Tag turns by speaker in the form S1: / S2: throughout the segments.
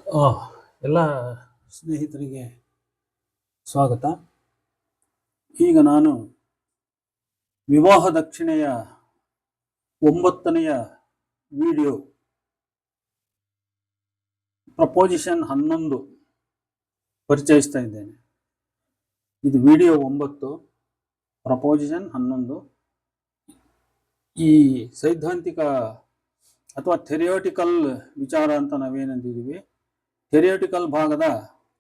S1: ಆ, ಎಲ್ಲ ಸ್ನೇಹಿತರಿಗೆ ಸ್ವಾಗತ. ಈಗ ನಾನು ವಿವಾಹ ದಕ್ಷಿಣೆಯ 9ನೆಯ ವಿಡಿಯೋ ಪ್ರಪೋಸಿಷನ್ 11 ಪರಿಚಯಿಸ್ತಾ ಇದ್ದೇನೆ. ಇದು ವಿಡಿಯೋ 9, ಪ್ರಪೋಸಿಷನ್ 11. ಈ ಸೈದ್ಧಾಂತಿಕ ಅಥವಾ ಥೆರಿಯೋಟಿಕಲ್ ವಿಚಾರ ಅಂತ ನಾವೇನಂತಿದ್ದೀವಿ, ಥೆರಿಯೋಟಿಕಲ್ ಭಾಗದ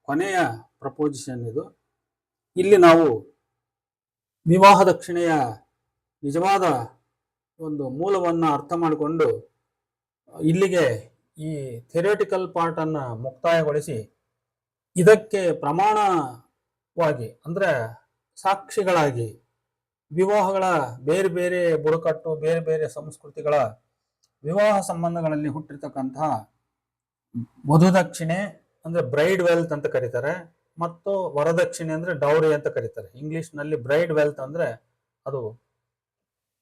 S1: ಕೊನೆಯ ಪ್ರಪೋಸಿಷನ್ ಇದು. ಇಲ್ಲಿ ನಾವು ವಿವಾಹ ದಕ್ಷಿಣೆಯ ನಿಜವಾದ ಒಂದು ಮೂಲವನ್ನು ಅರ್ಥ ಮಾಡಿಕೊಂಡು ಇಲ್ಲಿಗೆ ಈ ಥಿಯರಿಟಿಕಲ್ ಪಾರ್ಟ್ ಅನ್ನು ಮುಕ್ತಾಯಗೊಳಿಸಿ ಇದಕ್ಕೆ ಪ್ರಮಾಣವಾಗಿ ಅಂದರೆ ಸಾಕ್ಷಿಗಳಾಗಿ ವಿವಾಹಗಳ ಬೇರೆ ಬೇರೆ ಬುಡಕಟ್ಟು, ಬೇರೆ ಬೇರೆ ಸಂಸ್ಕೃತಿಗಳ ವಿವಾಹ ಸಂಬಂಧಗಳಲ್ಲಿ ಹುಟ್ಟಿರ್ತಕ್ಕಂತಹ ವಧುದಕ್ಷಿಣೆ ಅಂದ್ರೆ ಬ್ರೈಡ್ ವೆಲ್ತ್ ಅಂತ ಕರೀತಾರೆ, ಮತ್ತು ವರದಕ್ಷಿಣೆ ಅಂದ್ರೆ ಡೌರಿ ಅಂತ ಕರೀತಾರೆ. ಇಂಗ್ಲಿಷ್ನಲ್ಲಿ ಬ್ರೈಡ್ ವೆಲ್ತ್ ಅಂದ್ರೆ ಅದು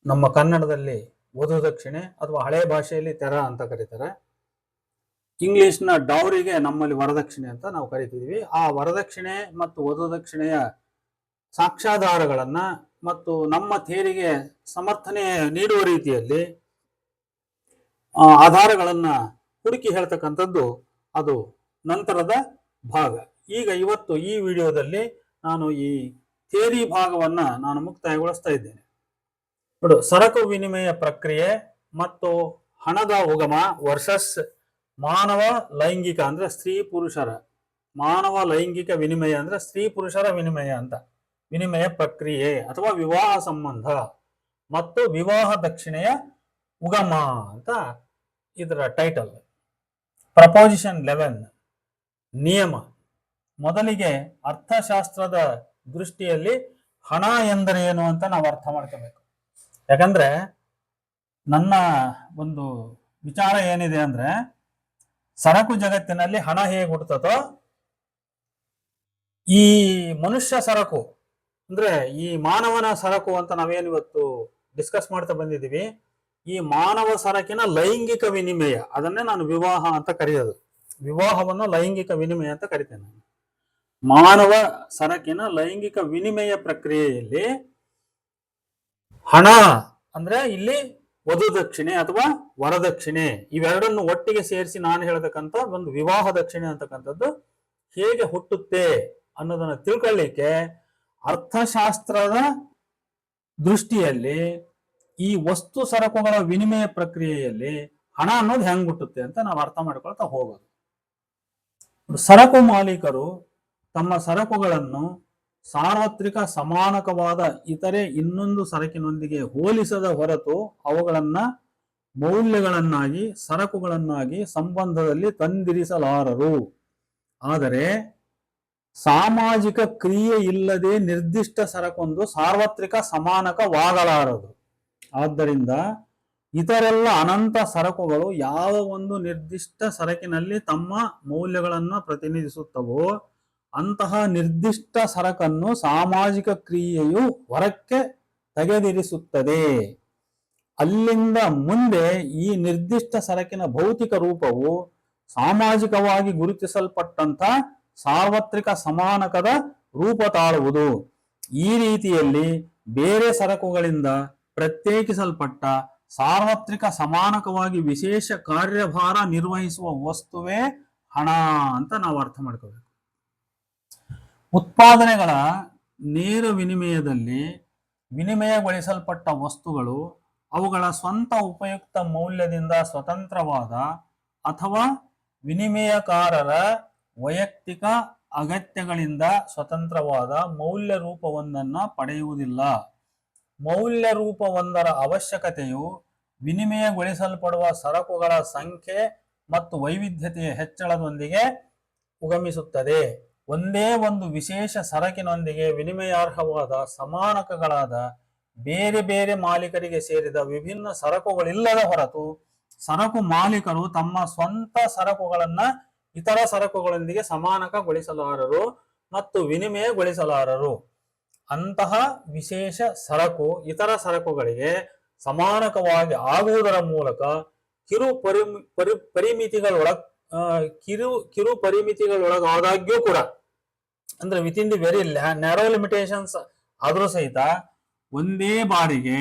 S1: ನಮ್ಮ ಕನ್ನಡದಲ್ಲಿ ವಧುದಕ್ಷಿಣೆ ಅಥವಾ ಹಳೆ ಭಾಷೆಯಲ್ಲಿ ತೆರ ಅಂತ ಕರೀತಾರೆ. ಇಂಗ್ಲಿಷ್ನ ಡೌರಿಗೆ ನಮ್ಮಲ್ಲಿ ವರದಕ್ಷಿಣೆ ಅಂತ ನಾವು ಕರಿತಿದ್ವಿ. ಆ ವರದಕ್ಷಿಣೆ ಮತ್ತು ವಧುದಕ್ಷಿಣೆಯ ಸಾಕ್ಷ್ಯಾಧಾರಗಳನ್ನ ಮತ್ತು ನಮ್ಮ ಥಿಯರಿಗೆ ಸಮರ್ಥನೆ ನೀಡುವ ರೀತಿಯಲ್ಲಿ ಆಧಾರಗಳನ್ನ ಹುಡುಕಿ ಹೇಳ್ತಕ್ಕಂಥದ್ದು ಅದು ನಂತರದ ಭಾಗ. ಈಗ ಇವತ್ತು ಈ ವಿಡಿಯೋದಲ್ಲಿ ನಾನು ಈ ಥಿಯರಿ ಭಾಗವನ್ನ ನಾನು ಮುಕ್ತಾಯಗೊಳಿಸ್ತಾ ಇದ್ದೇನೆ. ನೋಡು, ಸರಕು ವಿನಿಮಯ ಪ್ರಕ್ರಿಯೆ ಮತ್ತು ಹಣದ ಉಗಮ ವರ್ಸಸ್ ಮಾನವ ಲೈಂಗಿಕ ಅಂದ್ರೆ ಸ್ತ್ರೀ ಪುರುಷರ ಮಾನವ ಲೈಂಗಿಕ ವಿನಿಮಯ ಅಂದ್ರೆ ಸ್ತ್ರೀ ಪುರುಷರ ವಿನಿಮಯ ಅಂತ ವಿನಿಮಯ ಪ್ರಕ್ರಿಯೆ ಅಥವಾ ವಿವಾಹ ಸಂಬಂಧ ಮತ್ತು ವಿವಾಹ ದಕ್ಷಿಣೆಯ ಉಗಮ ಅಂತ ಇದರ ಟೈಟಲ್. ಪ್ರಪೋಸಿಷನ್ 11 ನಿಯಮ. ಮೊದಲಿಗೆ ಅರ್ಥಶಾಸ್ತ್ರದ ದೃಷ್ಟಿಯಲ್ಲಿ ಹಣ ಎಂದರೆ ಏನು ಅಂತ ನಾವು ಅರ್ಥ ಮಾಡ್ಕೋಬೇಕು. ಯಾಕಂದ್ರೆ ನನ್ನ ಒಂದು ವಿಚಾರ ಏನಿದೆ ಅಂದ್ರೆ, ಸರಕು ಜಗತ್ತಿನಲ್ಲಿ ಹಣ ಹೇಗೆ ಹುಟ್ಟುತ್ತೋ ಈ ಮನುಷ್ಯ ಸರಕು ಅಂದ್ರೆ ಈ ಮಾನವನ ಸರಕು ಅಂತ ನಾವೇನು ಇವತ್ತು ಡಿಸ್ಕಸ್ ಮಾಡ್ತಾ ಬಂದಿದ್ದೀವಿ, ಈ ಮಾನವ ಸರಕಿನ ಲೈಂಗಿಕ ವಿನಿಮಯ, ಅದನ್ನೇ ನಾನು ವಿವಾಹ ಅಂತ ಕರೆಯೋದು. ವಿವಾಹವನ್ನು ಲೈಂಗಿಕ ವಿನಿಮಯ ಅಂತ ಕರಿತೇನೆ ನಾನು. ಮಾನವ ಸರಕಿನ ಲೈಂಗಿಕ ವಿನಿಮಯ ಪ್ರಕ್ರಿಯೆಯಲ್ಲಿ ಹಣ ಅಂದ್ರೆ ಇಲ್ಲಿ ವಧುದಕ್ಷಿಣೆ ಅಥವಾ ವರದಕ್ಷಿಣೆ ಇವೆರಡನ್ನು ಒಟ್ಟಿಗೆ ಸೇರಿಸಿ ನಾನು ಹೇಳತಕ್ಕಂಥ ಒಂದು ವಿವಾಹ ದಕ್ಷಿಣೆ ಅಂತಕ್ಕಂಥದ್ದು ಹೇಗೆ ಹುಟ್ಟುತ್ತೆ ಅನ್ನೋದನ್ನ ತಿಳ್ಕೊಳ್ಳಿಕ್ಕೆ ಅರ್ಥಶಾಸ್ತ್ರದ ದೃಷ್ಟಿಯಲ್ಲಿ ಈ ವಸ್ತು ಸರಕುಗಳ ವಿನಿಮಯ ಪ್ರಕ್ರಿಯೆಯಲ್ಲಿ ಹಣ ಅನ್ನೋದು ಹೆಂಗ್ ಹುಟ್ಟುತ್ತೆ ಅಂತ ನಾವು ಅರ್ಥ ಮಾಡ್ಕೊಳ್ತಾ ಹೋಗೋದು. ಸರಕು ಮಾಲೀಕರು ತಮ್ಮ ಸರಕುಗಳನ್ನು ಸಾರ್ವತ್ರಿಕ ಸಮಾನಕವಾದ ಇತರೆ ಇನ್ನೊಂದು ಸರಕಿನೊಂದಿಗೆ ಹೋಲಿಸದ ಹೊರತು ಅವುಗಳನ್ನ ಮೌಲ್ಯಗಳನ್ನಾಗಿ ಸರಕುಗಳನ್ನಾಗಿ ಸಂಬಂಧದಲ್ಲಿ ತಂದಿರಿಸಲಾರರು. ಆದರೆ ಸಾಮಾಜಿಕ ಕ್ರಿಯೆ ಇಲ್ಲದೆ ನಿರ್ದಿಷ್ಟ ಸರಕೊಂದು ಸಾರ್ವತ್ರಿಕ ಸಮಾನಕವಾಗಲಾರದು. ಆದ್ದರಿಂದ ಇತರೆಲ್ಲ ಅನಂತ ಸರಕುಗಳು ಯಾವ ಒಂದು ನಿರ್ದಿಷ್ಟ ಸರಕಿನಲ್ಲಿ ತಮ್ಮ ಮೌಲ್ಯಗಳನ್ನು ಪ್ರತಿನಿಧಿಸುತ್ತವೋ ಅಂತಹ ನಿರ್ದಿಷ್ಟ ಸರಕನ್ನು ಸಾಮಾಜಿಕ ಕ್ರಿಯೆಯು ಹೊರಕ್ಕೆ ತೆಗೆದಿರಿಸುತ್ತದೆ. ಅಲ್ಲಿಂದ ಮುಂದೆ ಈ ನಿರ್ದಿಷ್ಟ ಸರಕಿನ ಭೌತಿಕ ರೂಪವು ಸಾಮಾಜಿಕವಾಗಿ ಗುರುತಿಸಲ್ಪಟ್ಟಂತ ಸಾರ್ವತ್ರಿಕ ಸಮಾನಕದ ರೂಪ ತಾಳುವುದು. ಈ ರೀತಿಯಲ್ಲಿ ಬೇರೆ ಸರಕುಗಳಿಂದ ಪ್ರತ್ಯೇಕಿಸಲ್ಪಟ್ಟ ಸಾರ್ವತ್ರಿಕ ಸಮಾನಕವಾಗಿ ವಿಶೇಷ ಕಾರ್ಯಭಾರ ನಿರ್ವಹಿಸುವ ವಸ್ತುವೇ ಹಣ ಅಂತ ನಾವು ಅರ್ಥ ಮಾಡ್ಕೋಬೇಕು. ಉತ್ಪಾದನೆಗಳ ನೇರ ವಿನಿಮಯದಲ್ಲಿ ವಿನಿಮಯಗೊಳಿಸಲ್ಪಟ್ಟ ವಸ್ತುಗಳು ಅವುಗಳ ಸ್ವಂತ ಉಪಯುಕ್ತ ಮೌಲ್ಯದಿಂದ ಸ್ವತಂತ್ರವಾದ ಅಥವಾ ವಿನಿಮಯಕಾರರ ವೈಯಕ್ತಿಕ ಅಗತ್ಯಗಳಿಂದ ಸ್ವತಂತ್ರವಾದ ಮೌಲ್ಯ ರೂಪವೊಂದನ್ನು ಪಡೆಯುವುದಿಲ್ಲ. ಮೌಲ್ಯ ರೂಪವೊಂದರ ಅವಶ್ಯಕತೆಯು ವಿನಿಮಯಗೊಳಿಸಲ್ಪಡುವ ಸರಕುಗಳ ಸಂಖ್ಯೆ ಮತ್ತು ವೈವಿಧ್ಯತೆಯ ಹೆಚ್ಚಳದೊಂದಿಗೆ ಉಗಮಿಸುತ್ತದೆ. ಒಂದೇ ಒಂದು ವಿಶೇಷ ಸರಕಿನೊಂದಿಗೆ ವಿನಿಮಯಾರ್ಹವಾದ ಸಮಾನಕಗಳಾದ ಬೇರೆ ಬೇರೆ ಮಾಲೀಕರಿಗೆ ಸೇರಿದ ವಿಭಿನ್ನ ಸರಕುಗಳಿಲ್ಲದ ಹೊರತು ಸರಕು ಮಾಲೀಕರು ತಮ್ಮ ಸ್ವಂತ ಸರಕುಗಳನ್ನ ಇತರ ಸರಕುಗಳೊಂದಿಗೆ ಸಮಾನಕಗೊಳಿಸಲಾರರು ಮತ್ತು ವಿನಿಮಯಗೊಳಿಸಲಾರರು. ಅಂತಹ ವಿಶೇಷ ಸರಕು ಇತರ ಸರಕುಗಳಿಗೆ ಸಮಾನಕವಾಗಿ ಆಗುವುದರ ಮೂಲಕ ಕಿರು ಪರಿಮಿತಿಗಳೊಳ ಕಿರು ಪರಿಮಿತಿಗಳೊಳಗಾದಾಗ್ಯೂ ಕೂಡ, ಅಂದ್ರೆ with in the very narrow limitations ಆದ್ರೂ ಸಹಿತ ಒಂದೇ ಬಾರಿಗೆ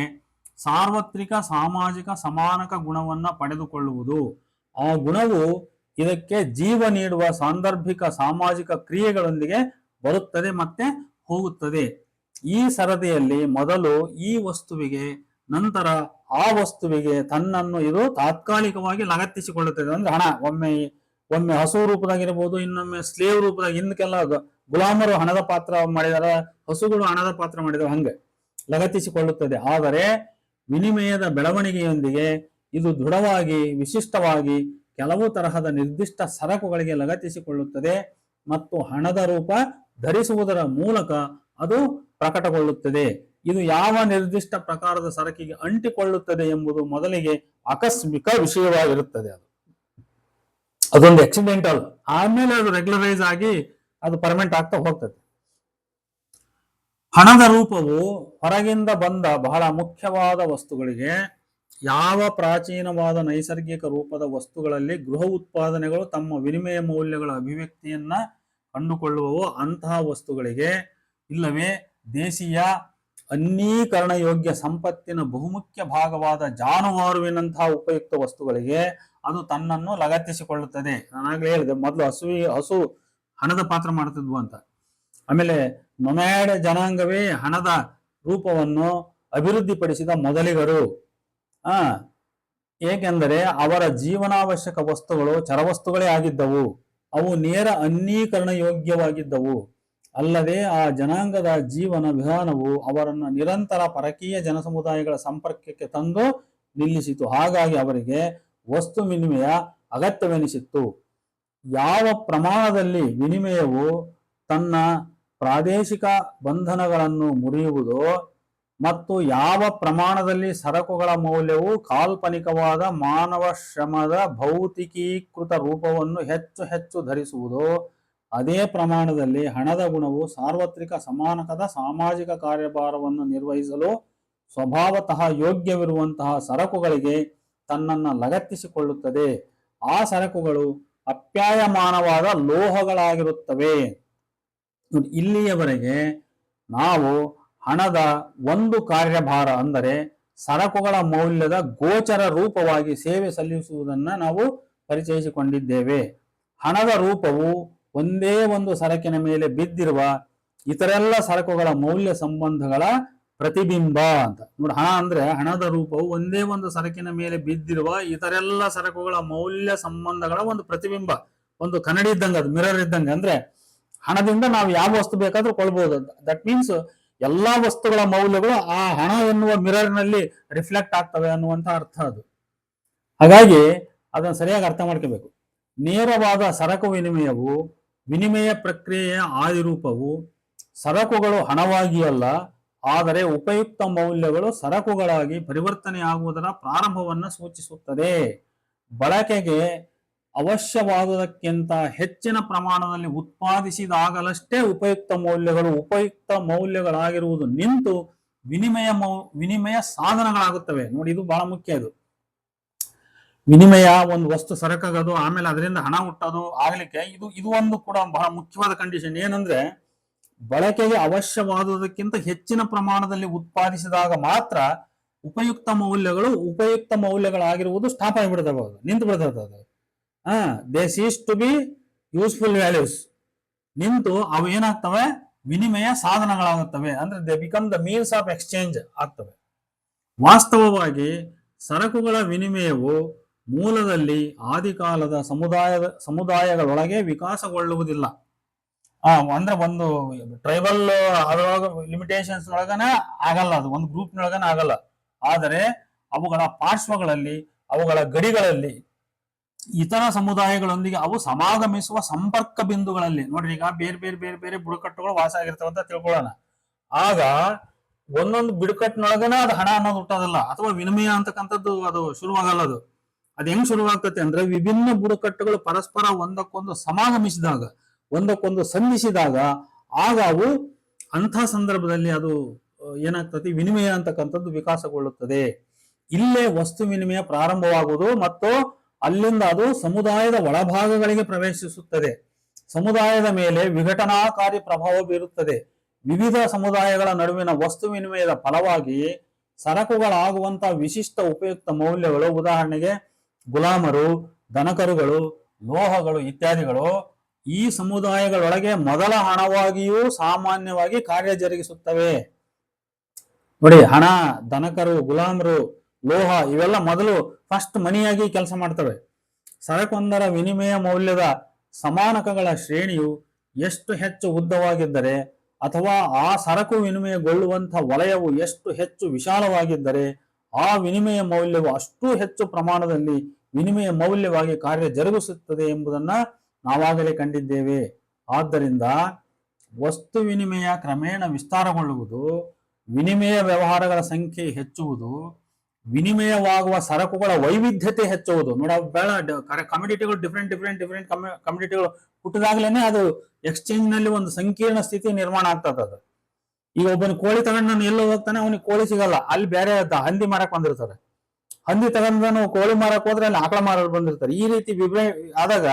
S1: ಸಾರ್ವತ್ರಿಕ ಸಾಮಾಜಿಕ ಸಮಾನಕ ಗುಣವನ್ನ ಪಡೆದುಕೊಳ್ಳುವುದು. ಆ ಗುಣವು ಇದಕ್ಕೆ ಜೀವ ನೀಡುವ ಸಾಂದರ್ಭಿಕ ಸಾಮಾಜಿಕ ಕ್ರಿಯೆಗಳೊಂದಿಗೆ ಬರುತ್ತದೆ ಮತ್ತೆ ಹೋಗುತ್ತದೆ. ಈ ಸರದಿಯಲ್ಲಿ ಮೊದಲು ಈ ವಸ್ತುವಿಗೆ, ನಂತರ ಆ ವಸ್ತುವಿಗೆ ತನ್ನನ್ನು ಇದು ತಾತ್ಕಾಲಿಕವಾಗಿ ಲಗತ್ತಿಸಿಕೊಳ್ಳುತ್ತದೆ. ಅಂದ್ರೆ ಹಣ ಒಮ್ಮೆ ಹಸು ರೂಪದಾಗಿರ್ಬೋದು, ಇನ್ನೊಮ್ಮೆ ಸ್ಲೇವ್ ರೂಪದಾಗ. ಹಿಂದಕ್ಕೆಲ್ಲ ಗುಲಾಮರು ಹಣದ ಪಾತ್ರ ಮಾಡಿದಾರ, ಹಸುಗಳು ಹಣದ ಪಾತ್ರ ಮಾಡಿದಾರೆ, ಹಂಗೆ ಲಗತ್ತಿಸಿಕೊಳ್ಳುತ್ತದೆ. ಆದರೆ ವಿನಿಮಯದ ಬೆಳವಣಿಗೆಯೊಂದಿಗೆ ಇದು ದೃಢವಾಗಿ ವಿಶಿಷ್ಟವಾಗಿ ಕೆಲವು ತರಹದ ನಿರ್ದಿಷ್ಟ ಸರಕುಗಳಿಗೆ ಲಗತ್ತಿಸಿಕೊಳ್ಳುತ್ತದೆ ಮತ್ತು ಹಣದ ರೂಪ ಧರಿಸುವುದರ ಮೂಲಕ ಅದು ಪ್ರಕಟಗೊಳ್ಳುತ್ತದೆ. ಇದು ಯಾವ ನಿರ್ದಿಷ್ಟ ಪ್ರಕಾರದ ಸರಕಿಗೆ ಅಂಟಿಕೊಳ್ಳುತ್ತದೆ ಎಂಬುದು ಮೊದಲಿಗೆ ಆಕಸ್ಮಿಕ ವಿಷಯವಾಗಿರುತ್ತದೆ. ಅದೊಂದು ಆಕ್ಸಿಡೆಂಟಲ್, ಆಮೇಲೆ ಅದು ರೆಗ್ಯುಲರೈಸ್ ಆಗಿ ಅದು ಪರ್ಮನೆಂಟ್ ಆಗ್ತಾ ಹೋಗ್ತದೆ. ಹಣದ ರೂಪವು ಹೊರಗಿಂದ ಬಂದ ಬಹಳ ಮುಖ್ಯವಾದ ವಸ್ತುಗಳಿಗೆ, ಯಾವ ಪ್ರಾಚೀನವಾದ ನೈಸರ್ಗಿಕ ರೂಪದ ವಸ್ತುಗಳಲ್ಲಿ ಗೃಹ ಉತ್ಪಾದನೆಗಳು ತಮ್ಮ ವಿನಿಮಯ ಮೌಲ್ಯಗಳ ಅಭಿವ್ಯಕ್ತಿಯನ್ನ ಕಂಡುಕೊಳ್ಳುವವೋ ಅಂತಹ ವಸ್ತುಗಳಿಗೆ, ಇಲ್ಲವೇ ದೇಶೀಯ ಅನ್ನೀಕರಣ ಯೋಗ್ಯ ಸಂಪತ್ತಿನ ಬಹುಮುಖ್ಯ ಭಾಗವಾದ ಜಾನುವಾರುವಿನಂತಹ ಉಪಯುಕ್ತ ವಸ್ತುಗಳಿಗೆ ಅದು ತನ್ನನ್ನು ಲಗತ್ತಿಸಿಕೊಳ್ಳುತ್ತದೆ. ನಾನಾಗ್ಲೇ ಹೇಳಿದೆ, ಮೊದಲು ಹಸು ಹಣದ ಪಾತ್ರ ಮಾಡ್ತಿದ್ವು ಅಂತ. ಆಮೇಲೆ ನೊಮ್ಯಾಡ್ ಜನಾಂಗವೇ ಹಣದ ರೂಪವನ್ನು ಅಭಿವೃದ್ಧಿಪಡಿಸಿದ ಮೊದಲಿಗರು. ಏಕೆಂದರೆ ಅವರ ಜೀವನಾವಶ್ಯಕ ವಸ್ತುಗಳು ಚರವಸ್ತುಗಳೇ ಆಗಿದ್ದವು. ಅವು ನೇರ ಅನ್ನೀಕರಣ ಯೋಗ್ಯವಾಗಿದ್ದವು. ಅಲ್ಲದೆ ಆ ಜನಾಂಗದ ಜೀವನ ವಿಧಾನವು ಅವರನ್ನು ನಿರಂತರ ಪರಕೀಯ ಜನಸಮುದಾಯಗಳ ಸಂಪರ್ಕಕ್ಕೆ ತಂದು ನಿಲ್ಲಿಸಿತು. ಹಾಗಾಗಿ ಅವರಿಗೆ ವಸ್ತು ವಿನಿಮಯ ಅಗತ್ಯವೆನಿಸಿತ್ತು. ಯಾವ ಪ್ರಮಾಣದಲ್ಲಿ ವಿನಿಮಯವು ತನ್ನ ಪ್ರಾದೇಶಿಕ ಬಂಧನಗಳನ್ನು ಮುರಿಯುವುದೋ ಮತ್ತು ಯಾವ ಪ್ರಮಾಣದಲ್ಲಿ ಸರಕುಗಳ ಮೌಲ್ಯವು ಕಾಲ್ಪನಿಕವಾದ ಮಾನವ ಶ್ರಮದ ಭೌತಿಕೀಕೃತ ರೂಪವನ್ನು ಹೆಚ್ಚು ಹೆಚ್ಚು ಧರಿಸುವುದೋ ಅದೇ ಪ್ರಮಾಣದಲ್ಲಿ ಹಣದ ಗುಣವು ಸಾರ್ವತ್ರಿಕ ಸಮಾನಕದ ಸಾಮಾಜಿಕ ಕಾರ್ಯಭಾರವನ್ನು ನಿರ್ವಹಿಸಲು ಸ್ವಭಾವತಃ ಯೋಗ್ಯವಿರುವಂತಹ ಸರಕುಗಳಿಗೆ ತನ್ನನ್ನು ಲಗತ್ತಿಸಿಕೊಳ್ಳುತ್ತದೆ. ಆ ಸರಕುಗಳು ಅಪ್ಯಾಯಮಾನವಾದ ಲೋಹಗಳಾಗಿರುತ್ತವೆ. ಇಲ್ಲಿಯವರೆಗೆ ನಾವು ಹಣದ ಒಂದು ಕಾರ್ಯಭಾರ ಅಂದರೆ ಸರಕುಗಳ ಮೌಲ್ಯದ ಗೋಚರ ರೂಪವಾಗಿ ಸೇವೆ ಸಲ್ಲಿಸುವುದನ್ನು ನಾವು ಪರಿಚಯಿಸಿಕೊಂಡಿದ್ದೇವೆ. ಹಣದ ರೂಪವು ಒಂದೇ ಒಂದು ಸರಕಿನ ಮೇಲೆ ಬಿದ್ದಿರುವ ಇತರೆಲ್ಲ ಸರಕುಗಳ ಮೌಲ್ಯ ಸಂಬಂಧಗಳ ಪ್ರತಿಬಿಂಬ ಅಂತ ನೋಡಿ. ಹಣ ಅಂದ್ರೆ ಹಣದ ರೂಪವು ಒಂದೇ ಒಂದು ಸರಕಿನ ಮೇಲೆ ಬಿದ್ದಿರುವ ಇತರೆಲ್ಲ ಸರಕುಗಳ ಮೌಲ್ಯ ಸಂಬಂಧಗಳ ಒಂದು ಪ್ರತಿಬಿಂಬ, ಒಂದು ಕನ್ನಡಿ ಇದ್ದಂಗೆ, ಅದು ಮಿರರ್ ಇದ್ದಂಗೆ. ಅಂದ್ರೆ ಹಣದಿಂದ ನಾವು ಯಾವ ವಸ್ತು ಬೇಕಾದ್ರೂ ಕೊಳ್ಬಹುದು. ದಟ್ ಮೀನ್ಸ್ ಎಲ್ಲಾ ವಸ್ತುಗಳ ಮೌಲ್ಯಗಳು ಆ ಹಣ ಎನ್ನುವ ಮಿರರ್ನಲ್ಲಿ ರಿಫ್ಲೆಕ್ಟ್ ಆಗ್ತವೆ ಅನ್ನುವಂಥ ಅರ್ಥ ಅದು. ಹಾಗಾಗಿ ಅದನ್ನು ಸರಿಯಾಗಿ ಅರ್ಥ ಮಾಡ್ಕೋಬೇಕು. ನೇರವಾದ ಸರಕು ವಿನಿಮಯವು ವಿನಿಮಯ ಪ್ರಕ್ರಿಯೆಯ ಆದಿರೂಪವು ಸರಕುಗಳು ಹಣವಾಗಿ ಅಲ್ಲ, ಆದರೆ ಉಪಯುಕ್ತ ಮೌಲ್ಯಗಳು ಸರಕುಗಳಾಗಿ ಪರಿವರ್ತನೆಯಾಗುವುದರ ಪ್ರಾರಂಭವನ್ನು ಸೂಚಿಸುತ್ತದೆ. ಬಳಕೆಗೆ ಅವಶ್ಯವಾದುದಕ್ಕಿಂತ ಹೆಚ್ಚಿನ ಪ್ರಮಾಣದಲ್ಲಿ ಉತ್ಪಾದಿಸಿದಾಗಲಷ್ಟೇ ಉಪಯುಕ್ತ ಮೌಲ್ಯಗಳಾಗಿರುವುದು ನಿಂತು ವಿನಿಮಯ ಸಾಧನಗಳಾಗುತ್ತವೆ. ನೋಡಿ, ಇದು ಬಹಳ ಮುಖ್ಯ. ಇದು ವಿನಿಮಯ ಒಂದು ವಸ್ತು ಸರಕಾಗೋದು, ಆಮೇಲೆ ಅದರಿಂದ ಹಣ ಹುಟ್ಟೋದು ಆಗ್ಲಿಕ್ಕೆ ಇದು ಒಂದು ಕೂಡ ಬಹಳ ಮುಖ್ಯವಾದ ಕಂಡೀಷನ್. ಏನಂದ್ರೆ ಬಳಕೆಗೆ ಅವಶ್ಯವಾದುದಕ್ಕಿಂತ ಹೆಚ್ಚಿನ ಪ್ರಮಾಣದಲ್ಲಿ ಉತ್ಪಾದಿಸಿದಾಗ ಮಾತ್ರ ಉಪಯುಕ್ತ ಮೌಲ್ಯಗಳಾಗಿರುವುದು ಸ್ಟಾಪ್ ಆಗಿಬಿಡ್ತವೆ, ಅದು ನಿಂತು ಬಿಡ್ತದೆ. ಅದು they cease to be useful values, ನಿಂತು ಅವು ಏನಾಗ್ತವೆ, ವಿನಿಮಯ ಸಾಧನಗಳಾಗುತ್ತವೆ. ಅಂದ್ರೆ they become the means of exchange ಆಗ್ತವೆ. ವಾಸ್ತವವಾಗಿ ಸರಕುಗಳ ವಿನಿಮಯವು ಮೂಲದಲ್ಲಿ ಆದಿಕಾಲದ ಸಮುದಾಯಗಳೊಳಗೆ ವಿಕಾಸಗೊಳ್ಳುವುದಿಲ್ಲ. ಅಂದ್ರೆ ಒಂದು ಟ್ರೈಬಲ್ ಅದರೊಳಗ ಲಿಮಿಟೇಷನ್ಸ್ ಒಳಗನ ಆಗಲ್ಲ, ಅದು ಒಂದು ಗ್ರೂಪ್ನೊಳಗನ ಆಗಲ್ಲ. ಆದರೆ ಅವುಗಳ ಪಾರ್ಶ್ವಗಳಲ್ಲಿ, ಅವುಗಳ ಗಡಿಗಳಲ್ಲಿ ಇತರ ಸಮುದಾಯಗಳೊಂದಿಗೆ ಅವು ಸಮಾಗಮಿಸುವ ಸಂಪರ್ಕ ಬಿಂದುಗಳಲ್ಲಿ, ನೋಡ್ರಿ, ಈಗ ಬೇರೆ ಬೇರೆ ಬೇರೆ ಬೇರೆ ಬುಡಕಟ್ಟುಗಳು ವಾಸ ಆಗಿರ್ತವೆ ಅಂತ ತಿಳ್ಕೊಳ್ಳೋಣ. ಆಗ ಒಂದೊಂದು ಬಿಡುಕಟ್ಟಿನೊಳಗನ ಅದು ಹಣ ಅನ್ನೋದು ಹುಟ್ಟೋದಲ್ಲ, ಅಥವಾ ವಿನಿಮಯ ಅಂತಕ್ಕಂಥದ್ದು ಅದು ಶುರುವಾಗಲ್ಲ. ಅದು ಹೆಂಗ್ ಶುರುವಾಗ್ತದೆ ಅಂದ್ರೆ ವಿಭಿನ್ನ ಬುಡಕಟ್ಟುಗಳು ಪರಸ್ಪರ ಒಂದಕ್ಕೊಂದು ಸಮಾಗಮಿಸಿದಾಗ, ಒಂದಕ್ಕೊಂದು ಸಂಧಿಸಿದಾಗ, ಆಗ ಅವು ಅಂಥ ಸಂದರ್ಭದಲ್ಲಿ ಅದು ಏನಾಗ್ತದೆ, ವಿನಿಮಯ ಅಂತಕ್ಕಂಥದ್ದು ವಿಕಾಸಗೊಳ್ಳುತ್ತದೆ. ಇಲ್ಲೇ ವಸ್ತು ವಿನಿಮಯ ಪ್ರಾರಂಭವಾಗುವುದು ಮತ್ತು ಅಲ್ಲಿಂದ ಅದು ಸಮುದಾಯದ ಒಳಭಾಗಗಳಿಗೆ ಪ್ರವೇಶಿಸುತ್ತದೆ. ಸಮುದಾಯದ ಮೇಲೆ ವಿಘಟನಾಕಾರಿ ಪ್ರಭಾವ ಬೀರುತ್ತದೆ. ವಿವಿಧ ಸಮುದಾಯಗಳ ನಡುವಿನ ವಸ್ತು ವಿನಿಮಯದ ಫಲವಾಗಿ ಸರಕುಗಳಾಗುವಂತಹ ವಿಶಿಷ್ಟ ಉಪಯುಕ್ತ ಮೌಲ್ಯಗಳು, ಉದಾಹರಣೆಗೆ ಗುಲಾಮರು, ದನಕರುಗಳು, ಲೋಹಗಳು ಇತ್ಯಾದಿಗಳು ಈ ಸಮುದಾಯಗಳೊಳಗೆ ಮೊದಲ ಹಣವಾಗಿಯೂ ಸಾಮಾನ್ಯವಾಗಿ ಕಾರ್ಯ ಜರುಗಿಸುತ್ತವೆ. ನೋಡಿ, ಹಣ, ದನಕರು, ಗುಲಾಮರು, ಲೋಹ ಇವೆಲ್ಲ ಮೊದಲು ಫಸ್ಟ್ ಮನಿಯಾಗಿ ಕೆಲಸ ಮಾಡ್ತವೆ. ಸರಕೊಂದರ ವಿನಿಮಯ ಮೌಲ್ಯದ ಸಮಾನಕಗಳ ಶ್ರೇಣಿಯು ಎಷ್ಟು ಹೆಚ್ಚು ಉದ್ದವಾಗಿದ್ದರೆ ಅಥವಾ ಆ ಸರಕು ವಿನಿಮಯಗೊಳ್ಳುವಂತಹ ವಲಯವು ಎಷ್ಟು ಹೆಚ್ಚು ವಿಶಾಲವಾಗಿದ್ದರೆ ಆ ವಿನಿಮಯ ಮೌಲ್ಯವು ಅಷ್ಟು ಹೆಚ್ಚು ಪ್ರಮಾಣದಲ್ಲಿ ವಿನಿಮಯ ಮೌಲ್ಯವಾಗಿ ಕಾರ್ಯ ಜರುಗಿಸುತ್ತದೆ ಎಂಬುದನ್ನ ನಾವಾಗಲೇ ಕಂಡಿದ್ದೇವೆ. ಆದ್ದರಿಂದ ವಸ್ತು ವಿನಿಮಯ ಕ್ರಮೇಣ ವಿಸ್ತಾರಗೊಳ್ಳುವುದು, ವಿನಿಮಯ ವ್ಯವಹಾರಗಳ ಸಂಖ್ಯೆ ಹೆಚ್ಚುವುದು, ವಿನಿಮಯವಾಗುವ ಸರಕುಗಳ ವೈವಿಧ್ಯತೆ ಹೆಚ್ಚುವುದು. ನೋಡಿ, ಕಮ್ಯುನಿಟಿಗಳು ಡಿಫ್ರೆಂಟ್ ಕಮ್ಯುನಿಟಿಗಳು ಹುಟ್ಟಿದಾಗ್ಲೇನೆ ಅದು ಎಕ್ಸ್ಚೇಂಜ್ ನಲ್ಲಿ ಒಂದು ಸಂಕೀರ್ಣ ಸ್ಥಿತಿ ನಿರ್ಮಾಣ ಆಗ್ತದೆ. ಅದು ಈಗ ಒಬ್ಬನ ಕೋಳಿ ತಗೊಂಡು ನಾನು ಎಲ್ಲೋ ಹೋಗ್ತಾನೆ, ಅವನಿಗೆ ಕೋಳಿ ಸಿಗಲ್ಲ, ಅಲ್ಲಿ ಬೇರೆ ಹಂದಿ ಮಾರಕ್ ಬಂದಿರ್ತಾರೆ. ಹಂದಿ ತಗೊಂಡು ಕೋಳಿ ಮಾರಕ್ ಹೋದ್ರೆ ಅಲ್ಲಿ ಆಕಳ ಮಾರಕ್ ಬಂದಿರ್ತಾರೆ. ಈ ರೀತಿ ಆದಾಗ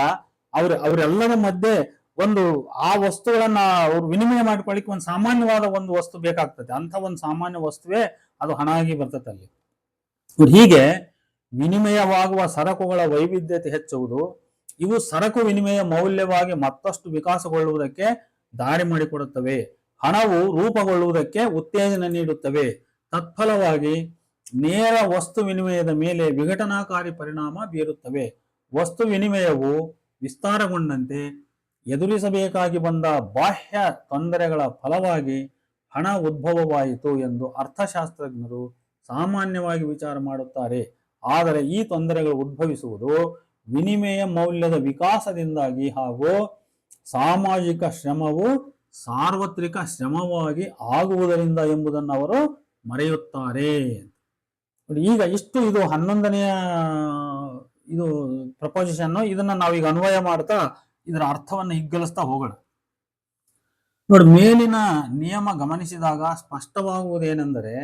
S1: ಅವರೆಲ್ಲರ ಮಧ್ಯೆ ಒಂದು ಆ ವಸ್ತುಗಳನ್ನ ಅವ್ರು ವಿನಿಮಯ ಮಾಡ್ಕೊಳ್ಳಿಕ್ಕೆ ಒಂದು ಸಾಮಾನ್ಯವಾದ ಒಂದು ವಸ್ತು ಬೇಕಾಗ್ತದೆ. ಅಂತ ಒಂದು ಸಾಮಾನ್ಯ ವಸ್ತುವೇ ಅದು ಹಣ ಆಗಿ ಬರ್ತದೆ ಅಲ್ಲಿ. ಹೀಗೆ ವಿನಿಮಯವಾಗುವ ಸರಕುಗಳ ವೈವಿಧ್ಯತೆ ಹೆಚ್ಚುವುದು, ಇವು ಸರಕು ವಿನಿಮಯ ಮೌಲ್ಯವಾಗಿ ಮತ್ತಷ್ಟು ವಿಕಾಸಗೊಳ್ಳುವುದಕ್ಕೆ ದಾರಿ ಮಾಡಿಕೊಡುತ್ತವೆ. ಹಣವು ರೂಪುಗೊಳ್ಳುವುದಕ್ಕೆ ಉತ್ತೇಜನ ನೀಡುತ್ತವೆ. ತತ್ಫಲವಾಗಿ ನೇರ ವಸ್ತು ವಿನಿಮಯದ ಮೇಲೆ ವಿಘಟನಾಕಾರಿ ಪರಿಣಾಮ ಬೀರುತ್ತವೆ. ವಸ್ತು ವಿನಿಮಯವು ವಿಸ್ತಾರಗೊಂಡಂತೆ ಎದುರಿಸಬೇಕಾಗಿ ಬಂದ ಬಾಹ್ಯ ತೊಂದರೆಗಳ ಫಲವಾಗಿ ಹಣ ಉದ್ಭವವಾಯಿತು ಎಂದು ಅರ್ಥಶಾಸ್ತ್ರಜ್ಞರು ಸಾಮಾನ್ಯವಾಗಿ ವಿಚಾರ ಮಾಡುತ್ತಾರೆ. ಆದರೆ ಈ ತೊಂದರೆಗಳು ಉದ್ಭವಿಸುವುದು ವಿನಿಮಯ ಮೌಲ್ಯದ ವಿಕಾಸದಿಂದಾಗಿ ಹಾಗೂ ಸಾಮಾಜಿಕ ಶ್ರಮವು ಸಾರ್ವತ್ರಿಕ ಶ್ರಮವಾಗಿ ಆಗುವುದರಿಂದ ಎಂಬುದನ್ನು ಅವರು ಮರೆಯುತ್ತಾರೆ. ಈಗ ಇಷ್ಟು ಇದು 11ನೆಯ ಇದು ಪ್ರಪೋಸಿಷನ್. ಇದನ್ನ ನಾವೀಗ ಅನ್ವಯ ಮಾಡ್ತಾ ಇದರ ಅರ್ಥವನ್ನು ಹಿಗ್ಗಲಿಸ್ತಾ ಹೋಗೋಣ. ನೋಡಿ, ಮೇಲಿನ ನಿಯಮ ಗಮನಿಸಿದಾಗ ಸ್ಪಷ್ಟವಾಗುವುದೇನೆಂದರೆ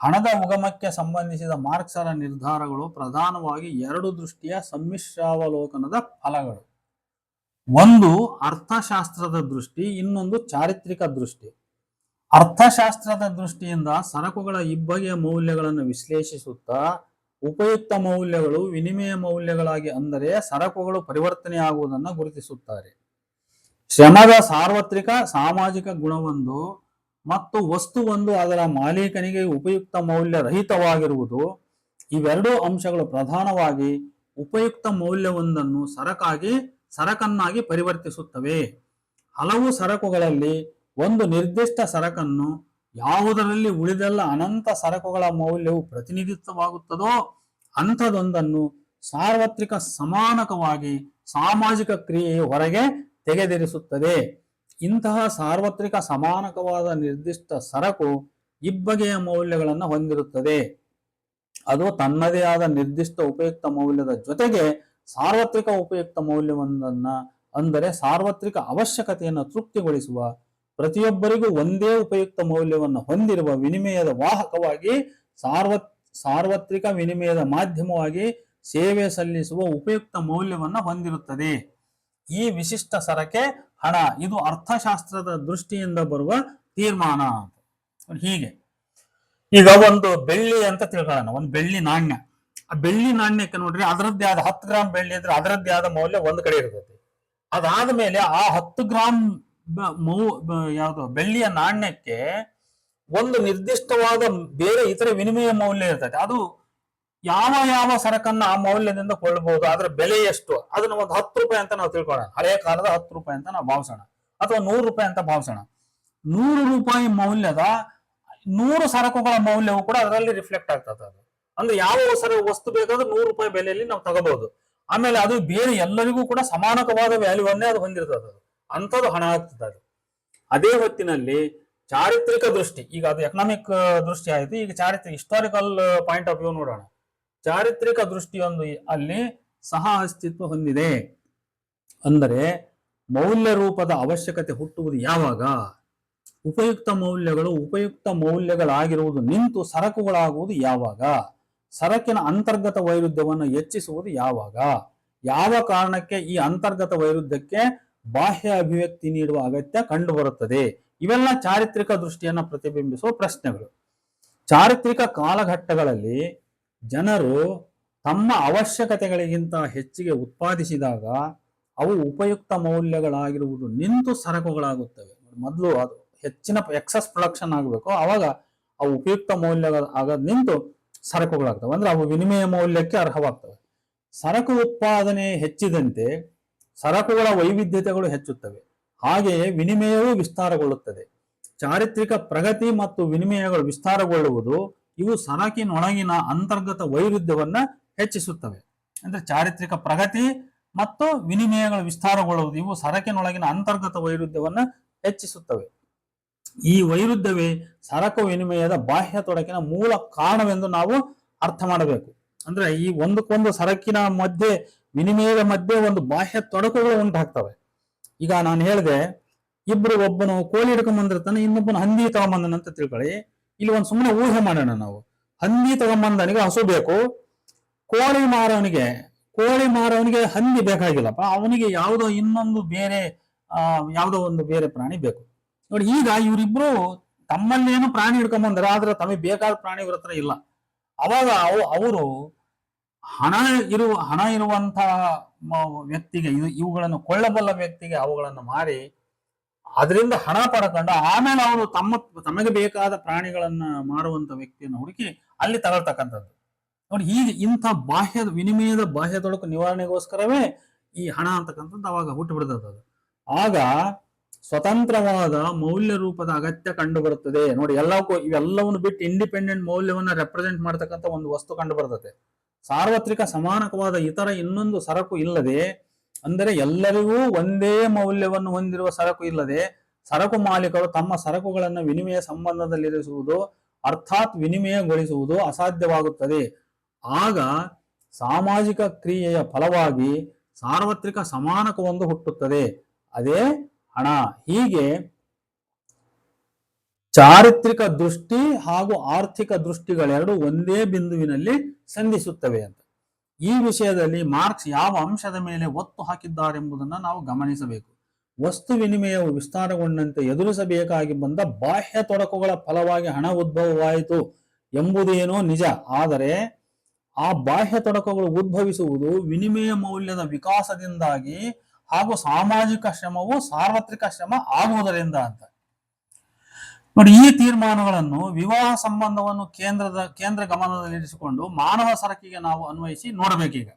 S1: ಹಣದ ಉಗಮಕ್ಕೆ ಸಂಬಂಧಿಸಿದ ಮಾರ್ಕ್ಸರ ನಿರ್ಧಾರಗಳು ಪ್ರಧಾನವಾಗಿ ಎರಡು ದೃಷ್ಟಿಯ ಸಮ್ಮಿಶ್ರಾವಲೋಕನದ ಫಲಗಳು. ಒಂದು ಅರ್ಥಶಾಸ್ತ್ರದ ದೃಷ್ಟಿ, ಇನ್ನೊಂದು ಚಾರಿತ್ರಿಕ ದೃಷ್ಟಿ. ಅರ್ಥಶಾಸ್ತ್ರದ ದೃಷ್ಟಿಯಿಂದ ಸರಕುಗಳ ಇಬ್ಬಗೆಯ ಮೌಲ್ಯಗಳನ್ನು ವಿಶ್ಲೇಷಿಸುತ್ತಾ ಉಪಯುಕ್ತ ಮೌಲ್ಯಗಳು ವಿನಿಮಯ ಮೌಲ್ಯಗಳಾಗಿ, ಅಂದರೆ ಸರಕುಗಳು ಪರಿವರ್ತನೆಯಾಗುವುದನ್ನು ಗುರುತಿಸುತ್ತಾರೆ. ಶ್ರಮದ ಸಾರ್ವತ್ರಿಕ ಸಾಮಾಜಿಕ ಗುಣವೊಂದು ಮತ್ತು ವಸ್ತುವೊಂದು ಅದರ ಮಾಲೀಕನಿಗೆ ಉಪಯುಕ್ತ ಮೌಲ್ಯ ರಹಿತವಾಗಿರುವುದು, ಇವೆರಡೂ ಅಂಶಗಳು ಪ್ರಧಾನವಾಗಿ ಉಪಯುಕ್ತ ಮೌಲ್ಯವೊಂದನ್ನು ಸರಕನ್ನಾಗಿ ಪರಿವರ್ತಿಸುತ್ತವೆ. ಹಲವು ಸರಕುಗಳಲ್ಲಿ ಒಂದು ನಿರ್ದಿಷ್ಟ ಸರಕನ್ನು ಯಾವುದರಲ್ಲಿ ಉಳಿದೆಲ್ಲ ಅನಂತ ಸರಕುಗಳ ಮೌಲ್ಯವು ಪ್ರತಿನಿಧಿತ್ವವಾಗುತ್ತದೋ ಅಂಥದೊಂದನ್ನು ಸಾರ್ವತ್ರಿಕ ಸಮಾನಕವಾಗಿ ಸಾಮಾಜಿಕ ಕ್ರಿಯೆಯು ಹೊರಗೆ ತೆಗೆದಿರಿಸುತ್ತದೆ. ಇಂತಹ ಸಾರ್ವತ್ರಿಕ ಸಮಾನಕವಾದ ನಿರ್ದಿಷ್ಟ ಸರಕು ಇಬ್ಬಗೆಯ ಮೌಲ್ಯಗಳನ್ನು ಹೊಂದಿರುತ್ತದೆ. ಅದು ತನ್ನದೇ ಆದ ನಿರ್ದಿಷ್ಟ ಉಪಯುಕ್ತ ಮೌಲ್ಯದ ಜೊತೆಗೆ ಸಾರ್ವತ್ರಿಕ ಉಪಯುಕ್ತ ಮೌಲ್ಯವೊಂದನ್ನ, ಅಂದರೆ ಸಾರ್ವತ್ರಿಕ ಅವಶ್ಯಕತೆಯನ್ನು ತೃಪ್ತಿಗೊಳಿಸುವ, ಪ್ರತಿಯೊಬ್ಬರಿಗೂ ಒಂದೇ ಉಪಯುಕ್ತ ಮೌಲ್ಯವನ್ನು ಹೊಂದಿರುವ ವಿನಿಮಯದ ವಾಹಕವಾಗಿ, ಸಾರ್ವತ್ರಿಕ ವಿನಿಮಯದ ಮಾಧ್ಯಮವಾಗಿ ಸೇವೆ ಸಲ್ಲಿಸುವ ಉಪಯುಕ್ತ ಮೌಲ್ಯವನ್ನು ಹೊಂದಿರುತ್ತದೆ. ಈ ವಿಶಿಷ್ಟ ಸರಕೆ ಹಣ. ಇದು ಅರ್ಥಶಾಸ್ತ್ರದ ದೃಷ್ಟಿಯಿಂದ ಬರುವ ತೀರ್ಮಾನ. ಹೀಗೆ ಈಗ ಒಂದು ಬೆಳ್ಳಿ ಅಂತ ತಿಳ್ಕೊಳ್ಳೋಣ, ಒಂದು ಬೆಳ್ಳಿ ನಾಣ್ಯ. ಆ ಬೆಳ್ಳಿ ನಾಣ್ಯಕ್ಕೆ ನೋಡ್ರಿ ಅದರದ್ದೇ ಆದ 10 ಗ್ರಾಂ ಬೆಳ್ಳಿ ಇದ್ರೆ ಅದರದ್ದೇ ಆದ ಮೌಲ್ಯ ಒಂದು ಕಡೆ ಇರ್ತದೆ. ಅದಾದ್ಮೇಲೆ ಆ 10 ಗ್ರಾಂ ಯಾವುದು ಬೆಳ್ಳಿಯ ನಾಣ್ಯಕ್ಕೆ ಒಂದು ನಿರ್ದಿಷ್ಟವಾದ ಬೇರೆ ಇತರ ವಿನಿಮಯ ಮೌಲ್ಯ ಇರ್ತದೆ. ಅದು ಯಾವ ಸರಕನ್ನ ಆ ಮೌಲ್ಯದಿಂದ ಕೊಳ್ಳಬಹುದು, ಅದರ ಬೆಲೆ ಎಷ್ಟು, ಅದನ್ನ ಒಂದು 10 ರೂಪಾಯಿ ಅಂತ ನಾವು ತಿಳ್ಕೊಳ್ಳೋಣ. ಹಳೆಯ ಕಾಲದ 10 ರೂಪಾಯಿ ಅಂತ ನಾವು ಭಾವಿಸೋಣ, ಅಥವಾ 100 ರೂಪಾಯಿ ಅಂತ ಭಾವಿಸೋಣ. 100 ರೂಪಾಯಿ ಮೌಲ್ಯದ 100 ಸರಕುಗಳ ಮೌಲ್ಯವು ಕೂಡ ಅದರಲ್ಲಿ ರಿಫ್ಲೆಕ್ಟ್ ಆಗ್ತದೆ. ಅದು ಅಂದ್ರೆ ಯಾವ ವಸ್ತು ಬೇಕಾದ್ರೂ 100 ರೂಪಾಯಿ ಬೆಲೆಯಲ್ಲಿ ನಾವು ತಗೋಬಹುದು. ಆಮೇಲೆ ಅದು ಬೇರೆ ಎಲ್ಲರಿಗೂ ಕೂಡ ಸಮಾನಕವಾದ ವ್ಯಾಲ್ಯೂವನ್ನೇ ಅದು ಹೊಂದಿರ್ತದೆ. ಅದು ಅಂಥದ್ದು ಹಣ ಆಗ್ತದೆ. ಅದು ಅದೇ ಹೊತ್ತಿನಲ್ಲಿ ಚಾರಿತ್ರಿಕ ದೃಷ್ಟಿ, ಈಗ ಅದು ಎಕನಾಮಿಕ್ ದೃಷ್ಟಿ ಆಯಿತು. ಈಗ ಚಾರಿತ್ರಿಕ ಹಿಸ್ಟಾರಿಕಲ್ ಪಾಯಿಂಟ್ ಆಫ್ ವ್ಯೂ ನೋಡೋಣ. ಚಾರಿತ್ರಿಕ ದೃಷ್ಟಿಯೊಂದು ಅಲ್ಲಿ ಸಹ ಅಸ್ತಿತ್ವ ಹೊಂದಿದೆ. ಅಂದರೆ ಮೌಲ್ಯ ರೂಪದ ಅವಶ್ಯಕತೆ ಹುಟ್ಟುವುದು ಯಾವಾಗ? ಉಪಯುಕ್ತ ಮೌಲ್ಯಗಳು ಉಪಯುಕ್ತ ಮೌಲ್ಯಗಳಾಗಿರುವುದು ನಿಂತು ಸರಕುಗಳಾಗುವುದು ಯಾವಾಗ? ಸರಕಿನ ಅಂತರ್ಗತ ವೈರುಧ್ಯವನ್ನು ಹೆಚ್ಚಿಸುವುದು ಯಾವಾಗ, ಯಾವ ಕಾರಣಕ್ಕೆ ಈ ಅಂತರ್ಗತ ವೈರುಧ್ಯಕ್ಕೆ ಬಾಹ್ಯ ಅಭಿವ್ಯಕ್ತಿ ನೀಡುವ ಅಗತ್ಯ ಕಂಡು ಬರುತ್ತದೆ. ಇವೆಲ್ಲ ಚಾರಿತ್ರಿಕ ದೃಷ್ಟಿಯನ್ನು ಪ್ರತಿಬಿಂಬಿಸುವ ಪ್ರಶ್ನೆಗಳು. ಚಾರಿತ್ರಿಕ ಕಾಲಘಟ್ಟಗಳಲ್ಲಿ ಜನರು ತಮ್ಮ ಅವಶ್ಯಕತೆಗಳಿಗಿಂತ ಹೆಚ್ಚಿಗೆ ಉತ್ಪಾದಿಸಿದಾಗ ಅವು ಉಪಯುಕ್ತ ಮೌಲ್ಯಗಳಾಗಿರುವುದು ನಿಂತು ಸರಕುಗಳಾಗುತ್ತವೆ. ಮೊದಲು ಅದು ಹೆಚ್ಚಿನ ಎಕ್ಸಸ್ ಪ್ರೊಡಕ್ಷನ್ ಆಗಬೇಕು, ಅವಾಗ ಅವು ಉಪಯುಕ್ತ ಮೌಲ್ಯಗಳ ಆಗೋದು ನಿಂತು ಸರಕುಗಳಾಗ್ತವೆ, ಅಂದ್ರೆ ಅವು ವಿನಿಮಯ ಮೌಲ್ಯಕ್ಕೆ ಅರ್ಹವಾಗ್ತವೆ. ಸರಕು ಉತ್ಪಾದನೆ ಹೆಚ್ಚಿದಂತೆ ಸರಕುಗಳ ವೈವಿಧ್ಯತೆಗಳು ಹೆಚ್ಚುತ್ತವೆ, ಹಾಗೆಯೇ ವಿನಿಮಯವೂ ವಿಸ್ತಾರಗೊಳ್ಳುತ್ತದೆ. ಚಾರಿತ್ರಿಕ ಪ್ರಗತಿ ಮತ್ತು ವಿನಿಮಯಗಳು ವಿಸ್ತಾರಗೊಳ್ಳುವುದು ಇವು ಸರಕಿನೊಳಗಿನ ಅಂತರ್ಗತ ವೈರುಧ್ಯವನ್ನ ಹೆಚ್ಚಿಸುತ್ತವೆ. ಅಂದ್ರೆ ಚಾರಿತ್ರಿಕ ಪ್ರಗತಿ ಮತ್ತು ವಿನಿಮಯಗಳು ವಿಸ್ತಾರಗೊಳ್ಳುವುದು ಇವು ಸರಕಿನೊಳಗಿನ ಅಂತರ್ಗತ ವೈರುಧ್ಯವನ್ನ ಹೆಚ್ಚಿಸುತ್ತವೆ. ಈ ವೈರುಧ್ಯವೇ ಸರಕು ವಿನಿಮಯದ ಬಾಹ್ಯ ತೊಡಕಿನ ಮೂಲ ಕಾರಣವೆಂದು ನಾವು ಅರ್ಥ ಮಾಡಬೇಕು. ಅಂದ್ರೆ ಈ ಒಂದಕ್ಕೊಂದು ಸರಕಿನ ಮಧ್ಯೆ ವಿನಿಮಯದ ಮಧ್ಯೆ ಒಂದು ಬಾಹ್ಯ ತೊಡಕುಗಳು ಉಂಟಾಗ್ತವೆ. ಈಗ ನಾನು ಹೇಳಿದೆ, ಒಬ್ಬನು ಕೋಳಿ ಹಿಡ್ಕೊಂಬಂದಿರ್ತಾನೆ, ಇನ್ನೊಬ್ಬನು ಹಂದಿ ತಗೊಂಬಂದನ ಅಂತ ತಿಳ್ಕೊಳ್ಳಿ. ಇಲ್ಲಿ ಒಂದು ಸುಮ್ಮನೆ ಊಹೆ ಮಾಡೋಣ ನಾವು. ಹಂದಿ ತಗೊಂಬಂದನಿಗೆ ಹಸು ಬೇಕು, ಕೋಳಿ ಮಾರವನಿಗೆ ಹಂದಿ ಬೇಕಾಗಿಲ್ಲಪ್ಪ, ಅವನಿಗೆ ಯಾವುದೋ ಇನ್ನೊಂದು ಬೇರೆ ಯಾವುದೋ ಒಂದು ಬೇರೆ ಪ್ರಾಣಿ ಬೇಕು. ನೋಡಿ, ಈಗ ಇವರಿಬ್ರು ತಮ್ಮಲ್ಲಿ ಏನು ಪ್ರಾಣಿ ಹಿಡ್ಕೊಂಬಂದಾರೆ, ಆದ್ರೆ ತಮಗೆ ಬೇಕಾದ ಪ್ರಾಣಿ ಇವ್ರ ಹತ್ರ ಇಲ್ಲ. ಅವಾಗ ಅವರು ಹಣ ಇರುವಂತಹ ವ್ಯಕ್ತಿಗೆ, ಇವುಗಳನ್ನು ಕೊಳ್ಳಬಲ್ಲ ವ್ಯಕ್ತಿಗೆ ಅವುಗಳನ್ನು ಮಾರಿ ಅದರಿಂದ ಹಣ ಪಡ್ಕೊಂಡು ಆಮೇಲೆ ಅವರು ತಮಗೆ ಬೇಕಾದ ಪ್ರಾಣಿಗಳನ್ನ ಮಾರುವಂತ ವ್ಯಕ್ತಿಯನ್ನು ಹುಡುಕಿ ಅಲ್ಲಿ ತಗೊಳ್ತಕ್ಕಂಥದ್ದು. ನೋಡಿ, ಹೀಗೆ ಇಂಥ ವಿನಿಮಯದ ಬಾಹ್ಯ ತೊಡಕು ನಿವಾರಣೆಗೋಸ್ಕರವೇ ಈ ಹಣ ಅಂತಕ್ಕಂಥದ್ದು ಅವಾಗ ಹುಟ್ಟು ಬಿಡ್ತದೆ. ಆಗ ಸ್ವತಂತ್ರವಾದ ಮೌಲ್ಯ ರೂಪದ ಅಗತ್ಯ ಕಂಡು ಬರುತ್ತದೆ. ನೋಡಿ, ಇವೆಲ್ಲವನ್ನು ಬಿಟ್ಟು ಇಂಡಿಪೆಂಡೆಂಟ್ ಮೌಲ್ಯವನ್ನ ರೆಪ್ರೆಸೆಂಟ್ ಮಾಡ್ತಕ್ಕಂಥ ಒಂದು ವಸ್ತು ಕಂಡು ಬರ್ತದೆ. ಸಾರ್ವತ್ರಿಕ ಸಮಾನಕವಾದ ಇತರ ಇನ್ನೊಂದು ಸರಕು ಇಲ್ಲದೆ, ಅಂದರೆ ಎಲ್ಲರಿಗೂ ಒಂದೇ ಮೌಲ್ಯವನ್ನು ಹೊಂದಿರುವ ಸರಕು ಇಲ್ಲದೆ ಸರಕು ಮಾಲೀಕರು ತಮ್ಮ ಸರಕುಗಳನ್ನು ವಿನಿಮಯ ಸಂಬಂಧದಲ್ಲಿರಿಸುವುದು ಅರ್ಥಾತ್ ವಿನಿಮಯಗೊಳಿಸುವುದು ಅಸಾಧ್ಯವಾಗುತ್ತದೆ. ಆಗ ಸಾಮಾಜಿಕ ಕ್ರಿಯೆಯ ಫಲವಾಗಿ ಸಾರ್ವತ್ರಿಕ ಸಮಾನಕವೊಂದು ಹುಟ್ಟುತ್ತದೆ, ಅದೇ ಹಣ. ಹೀಗೆ ಚಾರಿತ್ರಿಕ ದೃಷ್ಟಿ ಹಾಗೂ ಆರ್ಥಿಕ ದೃಷ್ಟಿಗಳೆರಡು ಒಂದೇ ಬಿಂದುವಿನಲ್ಲಿ ಸಂಧಿಸುತ್ತವೆ ಅಂತ. ಈ ವಿಷಯದಲ್ಲಿ ಮಾರ್ಕ್ಸ್ ಯಾವ ಅಂಶದ ಮೇಲೆ ಒತ್ತು ಹಾಕಿದ್ದಾರೆಂಬುದನ್ನು ನಾವು ಗಮನಿಸಬೇಕು. ವಸ್ತು ವಿನಿಮಯವು ವಿಸ್ತಾರಗೊಂಡಂತೆ ಎದುರಿಸಬೇಕಾಗಿ ಬಂದ ಬಾಹ್ಯ ತೊಡಕುಗಳ ಫಲವಾಗಿ ಹಣ ಉದ್ಭವವಾಯಿತು ಎಂಬುದೇನೋ ನಿಜ. ಆದರೆ ಆ ಬಾಹ್ಯ ತೊಡಕುಗಳು ಉದ್ಭವಿಸುವುದು ವಿನಿಮಯ ಮೌಲ್ಯದ ವಿಕಾಸದಿಂದಾಗಿ ಹಾಗೂ ಸಾಮಾಜಿಕ ಶ್ರಮವು ಸಾರ್ವತ್ರಿಕ ಶ್ರಮ ಆಗುವುದರಿಂದ ಅಂತ. ನೋಡಿ, ಈ ತೀರ್ಮಾನಗಳನ್ನು ವಿವಾಹ ಸಂಬಂಧವನ್ನು ಕೇಂದ್ರ ಗಮನದಲ್ಲಿರಿಸಿಕೊಂಡು ಮಾನವ ಸರಕಿಗೆ ನಾವು ಅನ್ವಯಿಸಿ ನೋಡಬೇಕೀಗ.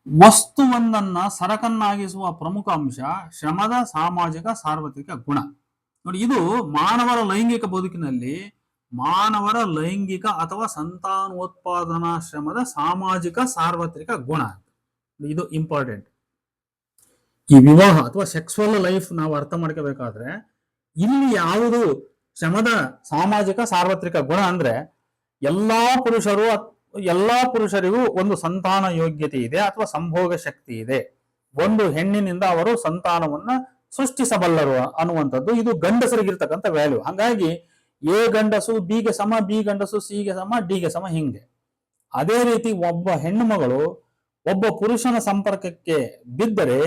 S1: ವಸ್ತುವೊಂದನ್ನ ಸರಕನ್ನಾಗಿಸುವ ಪ್ರಮುಖ ಅಂಶ ಶ್ರಮದ ಸಾಮಾಜಿಕ ಸಾರ್ವತ್ರಿಕ ಗುಣ. ನೋಡಿ, ಇದು ಮಾನವರ ಲೈಂಗಿಕ ಬದುಕಿನಲ್ಲಿ ಮಾನವರ ಲೈಂಗಿಕ ಅಥವಾ ಸಂತಾನೋತ್ಪಾದನಾ ಶ್ರಮದ ಸಾಮಾಜಿಕ ಸಾರ್ವತ್ರಿಕ ಗುಣ. ಇದು ಇಂಪಾರ್ಟೆಂಟ್. ಈ ವಿವಾಹ ಅಥವಾ ಸೆಕ್ಸುವಲ್ ಲೈಫ್ ನಾವು ಅರ್ಥ ಮಾಡ್ಕೋಬೇಕಾದ್ರೆ ಇಲ್ಲಿ ಯಾವುದು ಶ್ರಮದ ಸಾಮಾಜಿಕ ಸಾರ್ವತ್ರಿಕ ಗುಣ ಅಂದ್ರೆ ಎಲ್ಲಾ ಪುರುಷರಿಗೂ ಒಂದು ಸಂತಾನ ಯೋಗ್ಯತೆ ಇದೆ ಅಥವಾ ಸಂಭೋಗ ಶಕ್ತಿ ಇದೆ. ಒಂದು ಹೆಣ್ಣಿನಿಂದ ಅವರು ಸಂತಾನವನ್ನ ಸೃಷ್ಟಿಸಬಲ್ಲರು ಅನ್ನುವಂಥದ್ದು ಇದು ಗಂಡಸರಿಗಿರ್ತಕ್ಕಂಥ ವ್ಯಾಲ್ಯೂ. ಹಾಗಾಗಿ ಎ ಗಂಡಸು ಬಿಗೆ ಸಮ, ಬಿ ಗಂಡಸು ಸಿಗೆ ಸಮ, ಡಿಗೆ ಸಮ, ಹಿಂಗೆ. ಅದೇ ರೀತಿ ಒಬ್ಬ ಹೆಣ್ಣು ಮಗಳು ಒಬ್ಬ ಪುರುಷನ ಸಂಪರ್ಕಕ್ಕೆ ಬಿದ್ದರೆ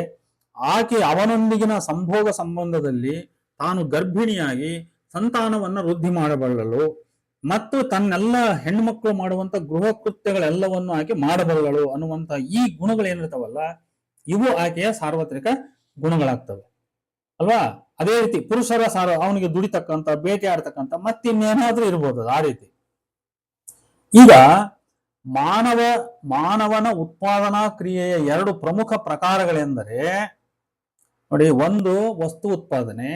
S1: ಆಕೆ ಅವನೊಂದಿಗಿನ ಸಂಭೋಗ ಸಂಬಂಧದಲ್ಲಿ ತಾನು ಗರ್ಭಿಣಿಯಾಗಿ ಸಂತಾನವನ್ನ ವೃದ್ಧಿ ಮಾಡಬಲ್ಲಳು ಮತ್ತು ತನ್ನೆಲ್ಲ ಹೆಣ್ಮಕ್ಳು ಮಾಡುವಂತ ಗೃಹ ಕೃತ್ಯಗಳೆಲ್ಲವನ್ನು ಆಕೆ ಮಾಡಬಲ್ಲಳು ಅನ್ನುವಂತ ಈ ಗುಣಗಳೇನಿರ್ತಾವಲ್ಲ, ಇವು ಆಕೆಯ ಸಾರ್ವತ್ರಿಕ ಗುಣಗಳಾಗ್ತವೆ ಅಲ್ವಾ. ಅದೇ ರೀತಿ ಪುರುಷರ ಅವನಿಗೆ ದುಡಿತಕ್ಕಂಥ, ಬೇಟೆ ಆಡ್ತಕ್ಕಂಥ, ಮತ್ತಿನ್ನೇನಾದ್ರೂ ಇರ್ಬೋದು ಆ ರೀತಿ. ಈಗ ಮಾನವನ ಉತ್ಪಾದನಾ ಕ್ರಿಯೆಯ ಎರಡು ಪ್ರಮುಖ ಪ್ರಕಾರಗಳೆಂದರೆ, ನೋಡಿ, ಒಂದು ವಸ್ತು ಉತ್ಪಾದನೆ,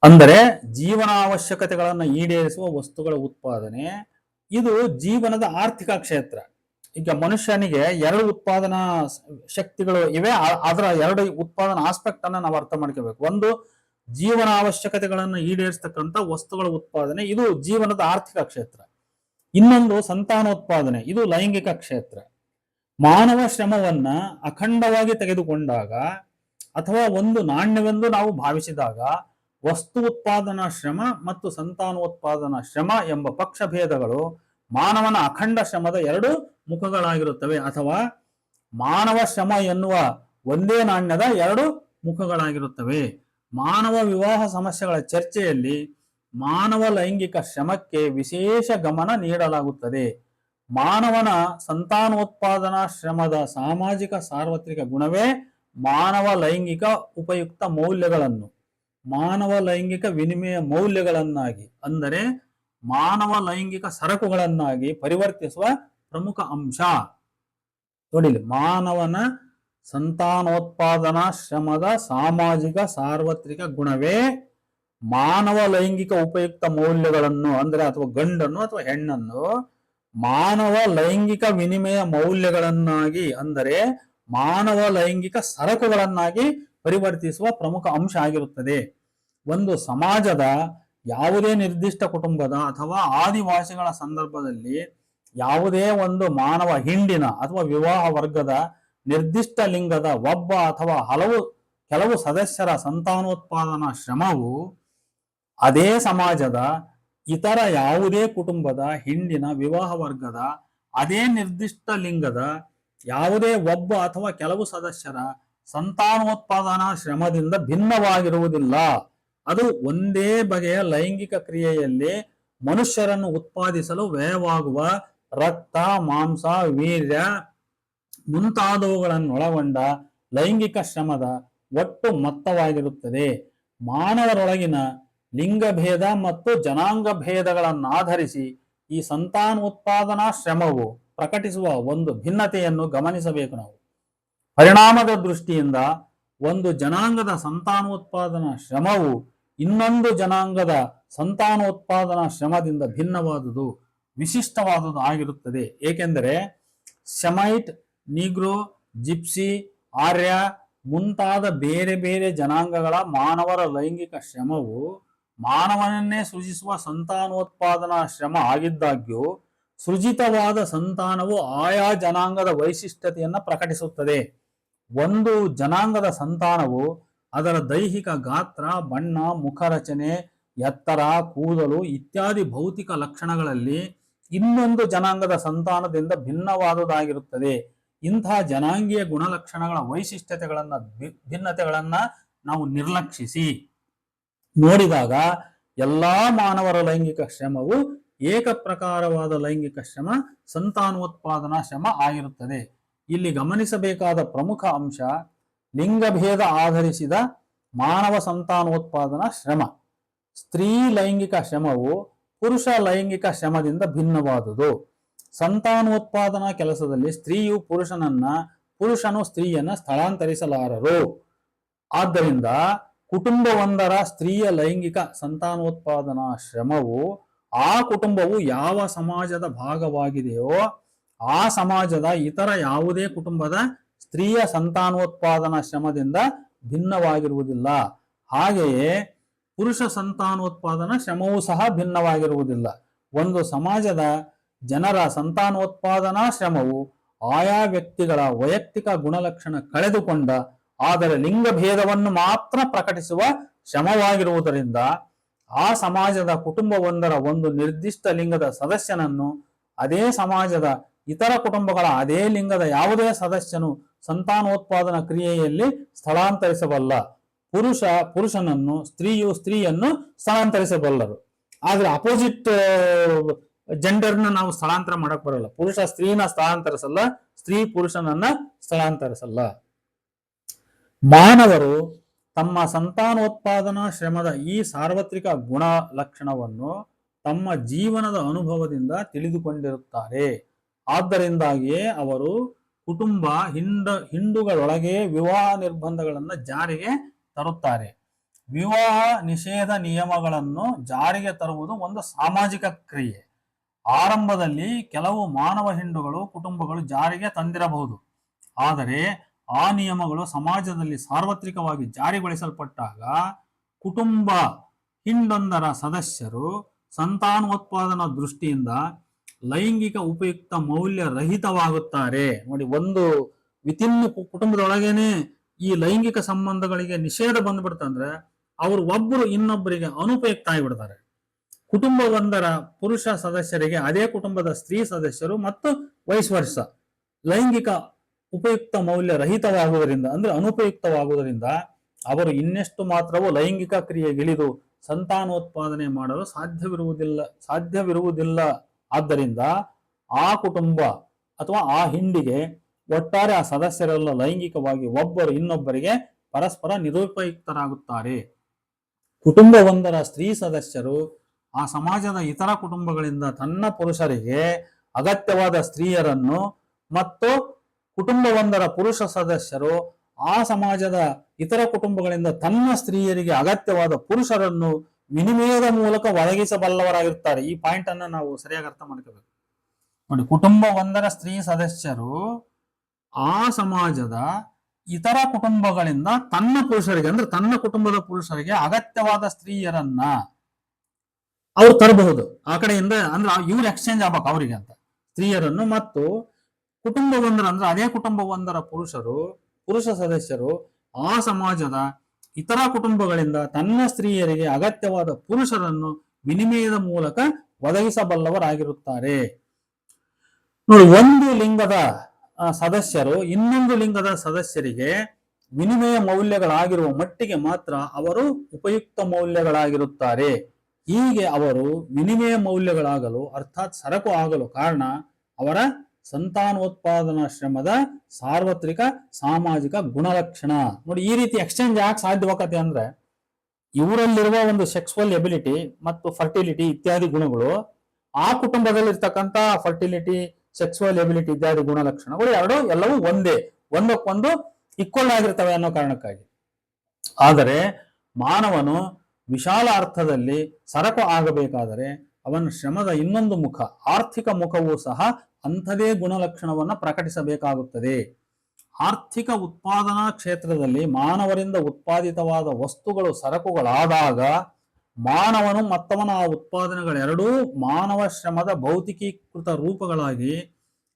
S1: ಅಂದರೆ ಜೀವನಾವಶ್ಯಕತೆಗಳನ್ನು ಈಡೇರಿಸುವ ವಸ್ತುಗಳ ಉತ್ಪಾದನೆ. ಇದು ಜೀವನದ ಆರ್ಥಿಕ ಕ್ಷೇತ್ರ. ಈಗ ಮನುಷ್ಯನಿಗೆ ಎರಡು ಉತ್ಪಾದನಾ ಶಕ್ತಿಗಳು ಇವೆ, ಅದರ ಎರಡು ಉತ್ಪಾದನಾ ಆಸ್ಪೆಕ್ಟ್ ಅನ್ನ ನಾವು ಅರ್ಥ ಮಾಡ್ಕೋಬೇಕು. ಒಂದು ಜೀವನ ಅವಶ್ಯಕತೆಗಳನ್ನು ಈಡೇರಿಸತಕ್ಕಂಥ ವಸ್ತುಗಳ ಉತ್ಪಾದನೆ, ಇದು ಜೀವನದ ಆರ್ಥಿಕ ಕ್ಷೇತ್ರ. ಇನ್ನೊಂದು ಸಂತಾನೋತ್ಪಾದನೆ, ಇದು ಲೈಂಗಿಕ ಕ್ಷೇತ್ರ. ಮಾನವ ಶ್ರಮವನ್ನ ಅಖಂಡವಾಗಿ ತೆಗೆದುಕೊಂಡಾಗ ಅಥವಾ ಒಂದು ನಾಣ್ಯವೆಂದು ನಾವು ಭಾವಿಸಿದಾಗ ವಸ್ತು ಉತ್ಪಾದನಾ ಶ್ರಮ ಮತ್ತು ಸಂತಾನೋತ್ಪಾದನಾ ಶ್ರಮ ಎಂಬ ಪಕ್ಷಭೇದಗಳು ಮಾನವನ ಅಖಂಡ ಶ್ರಮದ ಎರಡು ಮುಖಗಳಾಗಿರುತ್ತವೆ, ಅಥವಾ ಮಾನವ ಶ್ರಮ ಎನ್ನುವ ಒಂದೇ ನಾಣ್ಯದ ಎರಡು ಮುಖಗಳಾಗಿರುತ್ತವೆ. ಮಾನವ ವಿವಾಹ ಸಮಸ್ಯೆಗಳ ಚರ್ಚೆಯಲ್ಲಿ ಮಾನವ ಲೈಂಗಿಕ ಶ್ರಮಕ್ಕೆ ವಿಶೇಷ ಗಮನ ನೀಡಲಾಗುತ್ತದೆ. ಮಾನವನ ಸಂತಾನೋತ್ಪಾದನಾ ಶ್ರಮದ ಸಾಮಾಜಿಕ ಸಾರ್ವತ್ರಿಕ ಗುಣವೇ ಮಾನವ ಲೈಂಗಿಕ ಉಪಯುಕ್ತ ಮೌಲ್ಯಗಳನ್ನು ಮಾನವ ಲೈಂಗಿಕ ವಿನಿಮಯ ಮೌಲ್ಯಗಳನ್ನಾಗಿ, ಅಂದರೆ ಮಾನವ ಲೈಂಗಿಕ ಸರಕುಗಳನ್ನಾಗಿ ಪರಿವರ್ತಿಸುವ ಪ್ರಮುಖ ಅಂಶ. ನೋಡಿ, ಮಾನವನ ಸಂತಾನೋತ್ಪಾದನಾ ಶ್ರಮದ ಸಾಮಾಜಿಕ ಸಾರ್ವತ್ರಿಕ ಗುಣವೇ ಮಾನವ ಲೈಂಗಿಕ ಉಪಯುಕ್ತ ಮೌಲ್ಯಗಳನ್ನು, ಅಂದರೆ ಅಥವಾ ಗಂಡನ್ನು ಅಥವಾ ಹೆಣ್ಣನ್ನು ಮಾನವ ಲೈಂಗಿಕ ವಿನಿಮಯ ಮೌಲ್ಯಗಳನ್ನಾಗಿ, ಅಂದರೆ ಮಾನವ ಲೈಂಗಿಕ ಸರಕುಗಳನ್ನಾಗಿ ಪರಿವರ್ತಿಸುವ ಪ್ರಮುಖ ಅಂಶ ಆಗಿರುತ್ತದೆ. ಒಂದು ಸಮಾಜದ ಯಾವುದೇ ನಿರ್ದಿಷ್ಟ ಕುಟುಂಬದ ಅಥವಾ ಆದಿವಾಸಿಗಳ ಸಂದರ್ಭದಲ್ಲಿ ಯಾವುದೇ ಒಂದು ಮಾನವ ಹಿಂಡಿನ ಅಥವಾ ವಿವಾಹ ವರ್ಗದ ನಿರ್ದಿಷ್ಟ ಲಿಂಗದ ಒಬ್ಬ ಅಥವಾ ಕೆಲವು ಸದಸ್ಯರ ಸಂತಾನೋತ್ಪಾದನಾ ಶ್ರಮವು ಅದೇ ಸಮಾಜದ ಇತರ ಯಾವುದೇ ಕುಟುಂಬದ ಹಿಂಡಿನ ವಿವಾಹ ವರ್ಗದ ಅದೇ ನಿರ್ದಿಷ್ಟ ಲಿಂಗದ ಯಾವುದೇ ಒಬ್ಬ ಅಥವಾ ಕೆಲವು ಸದಸ್ಯರ ಸಂತಾನೋತ್ಪಾದನಾ ಶ್ರಮದಿಂದ ಭಿನ್ನವಾಗಿರುವುದಿಲ್ಲ. ಅದು ಒಂದೇ ಬಗೆಯ ಲೈಂಗಿಕ ಕ್ರಿಯೆಯಲ್ಲಿ ಮನುಷ್ಯರನ್ನು ಉತ್ಪಾದಿಸಲು ವ್ಯಯವಾಗುವ ರಕ್ತ, ಮಾಂಸ, ವೀರ್ಯ ಮುಂತಾದವುಗಳನ್ನೊಳಗೊಂಡ ಲೈಂಗಿಕ ಶ್ರಮದ ಒಟ್ಟು ಮೊತ್ತವಾಗಿರುತ್ತದೆ. ಮಾನವರೊಳಗಿನ ಲಿಂಗಭೇದ ಮತ್ತು ಜನಾಂಗ ಭೇದಗಳನ್ನಾಧರಿಸಿ ಈ ಸಂತಾನೋತ್ಪಾದನಾ ಶ್ರಮವು ಪ್ರಕಟಿಸುವ ಒಂದು ಭಿನ್ನತೆಯನ್ನು ಗಮನಿಸಬೇಕು ನಾವು. ಪರಿಣಾಮದ ದೃಷ್ಟಿಯಿಂದ ಒಂದು ಜನಾಂಗದ ಸಂತಾನೋತ್ಪಾದನಾ ಶ್ರಮವು ಇನ್ನೊಂದು ಜನಾಂಗದ ಸಂತಾನೋತ್ಪಾದನಾ ಶ್ರಮದಿಂದ ಭಿನ್ನವಾದುದು, ವಿಶಿಷ್ಟವಾದುದು ಆಗಿರುತ್ತದೆ. ಏಕೆಂದರೆ ಸೆಮೈಟ್, ನೀಗ್ರೋ, ಜಿಪ್ಸಿ, ಆರ್ಯ ಮುಂತಾದ ಬೇರೆ ಬೇರೆ ಜನಾಂಗಗಳ ಮಾನವರ ಲೈಂಗಿಕ ಶ್ರಮವು ಮಾನವನನ್ನೇ ಸೃಜಿಸುವ ಸಂತಾನೋತ್ಪಾದನಾ ಶ್ರಮ ಆಗಿದ್ದಾಗ್ಯೂ ಸೃಜಿತವಾದ ಸಂತಾನವು ಆಯಾ ಜನಾಂಗದ ವೈಶಿಷ್ಟ್ಯತೆಯನ್ನು ಪ್ರಕಟಿಸುತ್ತದೆ. ಒಂದು ಜನಾಂಗದ ಸಂತಾನವು ಅದರ ದೈಹಿಕ ಗಾತ್ರ, ಬಣ್ಣ, ಮುಖರಚನೆ, ಎತ್ತರ, ಕೂದಲು ಇತ್ಯಾದಿ ಭೌತಿಕ ಲಕ್ಷಣಗಳಲ್ಲಿ ಇನ್ನೊಂದು ಜನಾಂಗದ ಸಂತಾನದಿಂದ ಭಿನ್ನವಾದುದಾಗಿರುತ್ತದೆ. ಇಂತಹ ಜನಾಂಗೀಯ ಗುಣಲಕ್ಷಣಗಳ ಭಿನ್ನತೆಗಳನ್ನ ನಾವು ನಿರ್ಲಕ್ಷಿಸಿ ನೋಡಿದಾಗ ಎಲ್ಲಾ ಮಾನವರ ಲೈಂಗಿಕ ಶ್ರಮವು ಏಕಪ್ರಕಾರವಾದ ಲೈಂಗಿಕ ಶ್ರಮ, ಸಂತಾನೋತ್ಪಾದನಾ ಶ್ರಮ ಆಗಿರುತ್ತದೆ. ಇಲ್ಲಿ ಗಮನಿಸಬೇಕಾದ ಪ್ರಮುಖ ಅಂಶ ಲಿಂಗಭೇದ ಆಧರಿಸಿದ ಮಾನವ ಸಂತಾನೋತ್ಪಾದನಾ ಶ್ರಮ. ಸ್ತ್ರೀ ಲೈಂಗಿಕ ಶ್ರಮವು ಪುರುಷ ಲೈಂಗಿಕ ಶ್ರಮದಿಂದ ಭಿನ್ನವಾದುದು. ಸಂತಾನೋತ್ಪಾದನಾ ಕೆಲಸದಲ್ಲಿ ಸ್ತ್ರೀಯು ಪುರುಷನು ಸ್ತ್ರೀಯನ್ನ ಸ್ಥಳಾಂತರಿಸಲಾರರು. ಆದ್ದರಿಂದ ಕುಟುಂಬವೊಂದರ ಸ್ತ್ರೀಯ ಲೈಂಗಿಕ ಸಂತಾನೋತ್ಪಾದನಾ ಶ್ರಮವು ಆ ಕುಟುಂಬವು ಯಾವ ಸಮಾಜದ ಭಾಗವಾಗಿದೆಯೋ ಆ ಸಮಾಜದ ಇತರ ಯಾವುದೇ ಕುಟುಂಬದ ಸ್ತ್ರೀಯ ಸಂತಾನೋತ್ಪಾದನಾ ಶ್ರಮದಿಂದ ಭಿನ್ನವಾಗಿರುವುದಿಲ್ಲ. ಹಾಗೆಯೇ ಪುರುಷ ಸಂತಾನೋತ್ಪಾದನಾ ಶ್ರಮವೂ ಸಹ ಭಿನ್ನವಾಗಿರುವುದಿಲ್ಲ. ಒಂದು ಸಮಾಜದ ಜನರ ಸಂತಾನೋತ್ಪಾದನಾ ಶ್ರಮವು ಆಯಾ ವ್ಯಕ್ತಿಗಳ ವೈಯಕ್ತಿಕ ಗುಣಲಕ್ಷಣ ಕಳೆದುಕೊಂಡ ಆದರೆ ಲಿಂಗಭೇದವನ್ನು ಮಾತ್ರ ಪ್ರಕಟಿಸುವ ಶ್ರಮವಾಗಿರುವುದರಿಂದ ಆ ಸಮಾಜದ ಕುಟುಂಬವೊಂದರ ಒಂದು ನಿರ್ದಿಷ್ಟ ಲಿಂಗದ ಸದಸ್ಯನನ್ನು ಅದೇ ಸಮಾಜದ ಇತರ ಕುಟುಂಬಗಳ ಅದೇ ಲಿಂಗದ ಯಾವುದೇ ಸದಸ್ಯನು ಸಂತಾನೋತ್ಪಾದನಾ ಕ್ರಿಯೆಯಲ್ಲಿ ಸ್ಥಳಾಂತರಿಸಬಲ್ಲ. ಪುರುಷನನ್ನು ಸ್ತ್ರೀಯನ್ನು ಸ್ಥಳಾಂತರಿಸಬಲ್ಲರು. ಆದ್ರೆ ಅಪೋಸಿಟ್ ಜೆಂಡರ್ನ ನಾವು ಸ್ಥಳಾಂತರ ಮಾಡಕ್ ಬರಲ್ಲ. ಪುರುಷ ಸ್ತ್ರೀನ ಸ್ಥಳಾಂತರಿಸಲ್ಲ, ಸ್ತ್ರೀ ಪುರುಷನನ್ನ ಸ್ಥಳಾಂತರಿಸಲ್ಲ. ಮಾನವರು ತಮ್ಮ ಸಂತಾನೋತ್ಪಾದನಾ ಶ್ರಮದ ಈ ಸಾರ್ವತ್ರಿಕ ಗುಣ ಲಕ್ಷಣವನ್ನು ತಮ್ಮ ಜೀವನದ ಅನುಭವದಿಂದ ತಿಳಿದುಕೊಂಡಿರುತ್ತಾರೆ. ಆದ್ದರಿಂದಾಗಿಯೇ ಅವರು ಕುಟುಂಬ ಹಿಂಡುಗಳೊಳಗೆ ವಿವಾಹ ನಿರ್ಬಂಧಗಳನ್ನು ಜಾರಿಗೆ ತರುತ್ತಾರೆ. ವಿವಾಹ ನಿಷೇಧ ನಿಯಮಗಳನ್ನು ಜಾರಿಗೆ ತರುವುದು ಒಂದು ಸಾಮಾಜಿಕ ಕ್ರಿಯೆ. ಆರಂಭದಲ್ಲಿ ಕೆಲವು ಮಾನವ ಹಿಂಡುಗಳು ಕುಟುಂಬಗಳು ಜಾರಿಗೆ ತಂದಿರಬಹುದು. ಆದರೆ ಆ ನಿಯಮಗಳು ಸಮಾಜದಲ್ಲಿ ಸಾರ್ವತ್ರಿಕವಾಗಿ ಜಾರಿಗೊಳಿಸಲ್ಪಟ್ಟಾಗ ಕುಟುಂಬ ಹಿಂಡೊಂದರ ಸದಸ್ಯರು ಸಂತಾನೋತ್ಪಾದನಾ ದೃಷ್ಟಿಯಿಂದ ಲೈಂಗಿಕ ಉಪಯುಕ್ತ ಮೌಲ್ಯ ರಹಿತವಾಗುತ್ತಾರೆ. ನೋಡಿ, ಒಂದು ವಿತಿನ್ ಕುಟುಂಬದೊಳಗೇನೆ ಈ ಲೈಂಗಿಕ ಸಂಬಂಧಗಳಿಗೆ ನಿಷೇಧ ಬಂದ್ಬಿಡ್ತಂದ್ರೆ ಅವರು ಒಬ್ಬರು ಇನ್ನೊಬ್ಬರಿಗೆ ಅನುಪಯುಕ್ತ ಆಗಿಬಿಡ್ತಾರೆ. ಕುಟುಂಬವೊಂದರ ಪುರುಷ ಸದಸ್ಯರಿಗೆ ಅದೇ ಕುಟುಂಬದ ಸ್ತ್ರೀ ಸದಸ್ಯರು ಮತ್ತು ವೈಸ್ ವರ್ಷ ಲೈಂಗಿಕ ಉಪಯುಕ್ತ ಮೌಲ್ಯ ರಹಿತವಾಗುವುದರಿಂದ ಅಂದ್ರೆ ಅನುಪಯುಕ್ತವಾಗುವುದರಿಂದ ಅವರು ಇನ್ನೆಷ್ಟು ಮಾತ್ರವೂ ಲೈಂಗಿಕ ಕ್ರಿಯೆಗಿಳಿದು ಸಂತಾನೋತ್ಪಾದನೆ ಮಾಡಲು ಸಾಧ್ಯವಿರುವುದಿಲ್ಲ. ಆದ್ದರಿಂದ ಆ ಕುಟುಂಬ ಅಥವಾ ಆ ಹಿಂಡಿಗೆ ಒಟ್ಟಾರೆ ಆ ಸದಸ್ಯರೆಲ್ಲ ಲೈಂಗಿಕವಾಗಿ ಒಬ್ಬರು ಇನ್ನೊಬ್ಬರಿಗೆ ಪರಸ್ಪರ ನಿರುಪಯುಕ್ತರಾಗುತ್ತಾರೆ. ಕುಟುಂಬವೊಂದರ ಸ್ತ್ರೀ ಸದಸ್ಯರು ಆ ಸಮಾಜದ ಇತರ ಕುಟುಂಬಗಳಿಂದ ತನ್ನ ಪುರುಷರಿಗೆ ಅಗತ್ಯವಾದ ಸ್ತ್ರೀಯರನ್ನು ಮತ್ತು ಕುಟುಂಬವೊಂದರ ಪುರುಷ ಸದಸ್ಯರು ಆ ಸಮಾಜದ ಇತರ ಕುಟುಂಬಗಳಿಂದ ತನ್ನ ಸ್ತ್ರೀಯರಿಗೆ ಅಗತ್ಯವಾದ ಪುರುಷರನ್ನು ವಿನಿಮಯದ ಮೂಲಕ ಒದಗಿಸಬಲ್ಲವರಾಗಿರುತ್ತಾರೆ. ಈ ಪಾಯಿಂಟ್ ಅನ್ನ ನಾವು ಸರಿಯಾಗಿ ಅರ್ಥ ಮಾಡ್ಕೋಬೇಕು ನೋಡಿ. ಕುಟುಂಬವೊಂದರ ಸ್ತ್ರೀ ಸದಸ್ಯರು ಆ ಸಮಾಜದ ಇತರ ಕುಟುಂಬಗಳಿಂದ ತನ್ನ ಪುರುಷರಿಗೆ ಅಂದ್ರೆ ತನ್ನ ಕುಟುಂಬದ ಪುರುಷರಿಗೆ ಅಗತ್ಯವಾದ ಸ್ತ್ರೀಯರನ್ನ ಅವ್ರು ತರಬಹುದು. ಆ ಕಡೆಯಿಂದ ಅಂದ್ರೆ ಇವ್ರು ಎಕ್ಸ್ಚೇಂಜ್ ಆಗ್ಬೇಕು ಅವರಿಗೆ ಅಂತ ಸ್ತ್ರೀಯರನ್ನು ಮತ್ತು ಕುಟುಂಬವೊಂದರ ಅಂದ್ರೆ ಅದೇ ಕುಟುಂಬವೊಂದರ ಪುರುಷ ಸದಸ್ಯರು ಆ ಸಮಾಜದ ಇತರ ಕುಟುಂಬಗಳಿಂದ ತನ್ನ ಸ್ತ್ರೀಯರಿಗೆ ಅಗತ್ಯವಾದ ಪುರುಷರನ್ನು ವಿನಿಮಯದ ಮೂಲಕ ಒದಗಿಸಬಲ್ಲವರಾಗಿರುತ್ತಾರೆ. ನೋಡಿ, ಒಂದು ಲಿಂಗದ ಸದಸ್ಯರು ಇನ್ನೊಂದು ಲಿಂಗದ ಸದಸ್ಯರಿಗೆ ವಿನಿಮಯ ಮೌಲ್ಯಗಳಾಗಿರುವ ಮಟ್ಟಿಗೆ ಮಾತ್ರ ಅವರು ಉಪಯುಕ್ತ ಮೌಲ್ಯಗಳಾಗಿರುತ್ತಾರೆ. ಹೀಗೆ ಅವರು ವಿನಿಮಯ ಮೌಲ್ಯಗಳಾಗಲು ಅರ್ಥಾತ್ ಸರಕು ಆಗಲು ಕಾರಣ ಅವರ ಸಂತಾನೋತ್ಪಾದನಾ ಶ್ರಮದ ಸಾರ್ವತ್ರಿಕ ಸಾಮಾಜಿಕ ಗುಣಲಕ್ಷಣ. ನೋಡಿ, ಈ ರೀತಿ ಎಕ್ಸ್ಚೇಂಜ್ ಯಾಕೆ ಸಾಧ್ಯವಾಗತ್ತೆ ಅಂದ್ರೆ ಇವರಲ್ಲಿರುವ ಒಂದು ಸೆಕ್ಸುವಲ್ ಎಬಿಲಿಟಿ ಮತ್ತು ಫರ್ಟಿಲಿಟಿ ಇತ್ಯಾದಿ ಗುಣಗಳು ಆ ಕುಟುಂಬದಲ್ಲಿರ್ತಕ್ಕಂಥ ಫರ್ಟಿಲಿಟಿ, ಸೆಕ್ಸುವಲ್ ಎಬಿಲಿಟಿ ಇತ್ಯಾದಿ ಗುಣಲಕ್ಷಣಗಳು ಎಲ್ಲವೂ ಒಂದಕ್ಕೊಂದು ಈಕ್ವಲ್ ಆಗಿರ್ತವೆ ಅನ್ನೋ ಕಾರಣಕ್ಕಾಗಿ. ಆದರೆ ಮಾನವನು ವಿಶಾಲ ಅರ್ಥದಲ್ಲಿ ಸರಕು ಆಗಬೇಕಾದರೆ ಅವನ ಶ್ರಮದ ಇನ್ನೊಂದು ಮುಖ, ಆರ್ಥಿಕ ಮುಖವೂ ಸಹ ಅಂಥದೇ ಗುಣಲಕ್ಷಣವನ್ನು ಪ್ರಕಟಿಸಬೇಕಾಗುತ್ತದೆ. ಆರ್ಥಿಕ ಉತ್ಪಾದನಾ ಕ್ಷೇತ್ರದಲ್ಲಿ ಮಾನವರಿಂದ ಉತ್ಪಾದಿತವಾದ ವಸ್ತುಗಳು ಸರಕುಗಳಾದಾಗ ಮಾನವನು ಮತ್ತವನ ಆ ಉತ್ಪಾದನೆಗಳೆರಡೂ ಮಾನವ ಶ್ರಮದ ಭೌತಿಕೀಕೃತ ರೂಪಗಳಾಗಿ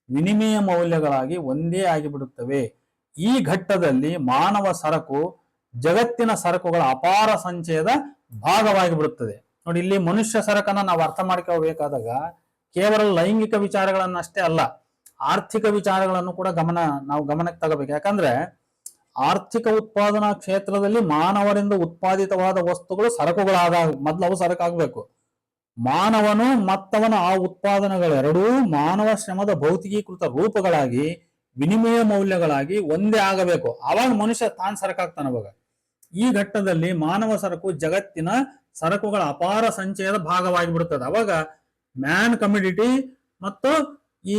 S1: ವಿನಿಮಯ ಮೌಲ್ಯಗಳಾಗಿ ಒಂದೇ ಆಗಿಬಿಡುತ್ತವೆ. ಈ ಘಟ್ಟದಲ್ಲಿ ಮಾನವ ಸರಕು ಜಗತ್ತಿನ ಸರಕುಗಳ ಅಪಾರ ಸಂಚಯದ ಭಾಗವಾಗಿ ಬಿಡುತ್ತದೆ. ನೋಡಿ, ಇಲ್ಲಿ ಮನುಷ್ಯ ಸರಕನ್ನ ನಾವು ಅರ್ಥ ಮಾಡ್ಕೋಬೇಕಾದಾಗ ಕೇವಲ ಲೈಂಗಿಕ ವಿಚಾರಗಳನ್ನಷ್ಟೇ ಅಲ್ಲ, ಆರ್ಥಿಕ ವಿಚಾರಗಳನ್ನು ಕೂಡ ನಾವು ಗಮನಕ್ಕೆ ತಗೋಬೇಕು. ಯಾಕಂದ್ರೆ ಆರ್ಥಿಕ ಉತ್ಪಾದನಾ ಕ್ಷೇತ್ರದಲ್ಲಿ ಮಾನವರಿಂದ ಉತ್ಪಾದಿತವಾದ ವಸ್ತುಗಳು ಸರಕುಗಳಾದಾಗ ಮೊದಲು ಅವು ಸರಕಾಗಬೇಕು. ಮಾನವನು ಮತ್ತವನ ಆ ಉತ್ಪಾದನೆಗಳೆರಡೂ ಮಾನವ ಶ್ರಮದ ಭೌತಿಕೀಕೃತ ರೂಪಗಳಾಗಿ ವಿನಿಮಯ ಮೌಲ್ಯಗಳಾಗಿ ಒಂದೇ ಆಗಬೇಕು. ಆವಾಗ ಮನುಷ್ಯ ತಾನು ಸರಕಾಗ್ತಾನ. ಅವಾಗ ಈ ಘಟ್ಟದಲ್ಲಿ ಮಾನವ ಸರಕು ಜಗತ್ತಿನ ಸರಕುಗಳ ಅಪಾರ ಸಂಚಯದ ಭಾಗವಾಗಿ ಬಿಡುತ್ತದೆ. ಅವಾಗ ಮ್ಯಾನ್ ಕಮ್ಯುನಿಟಿ ಮತ್ತು ಈ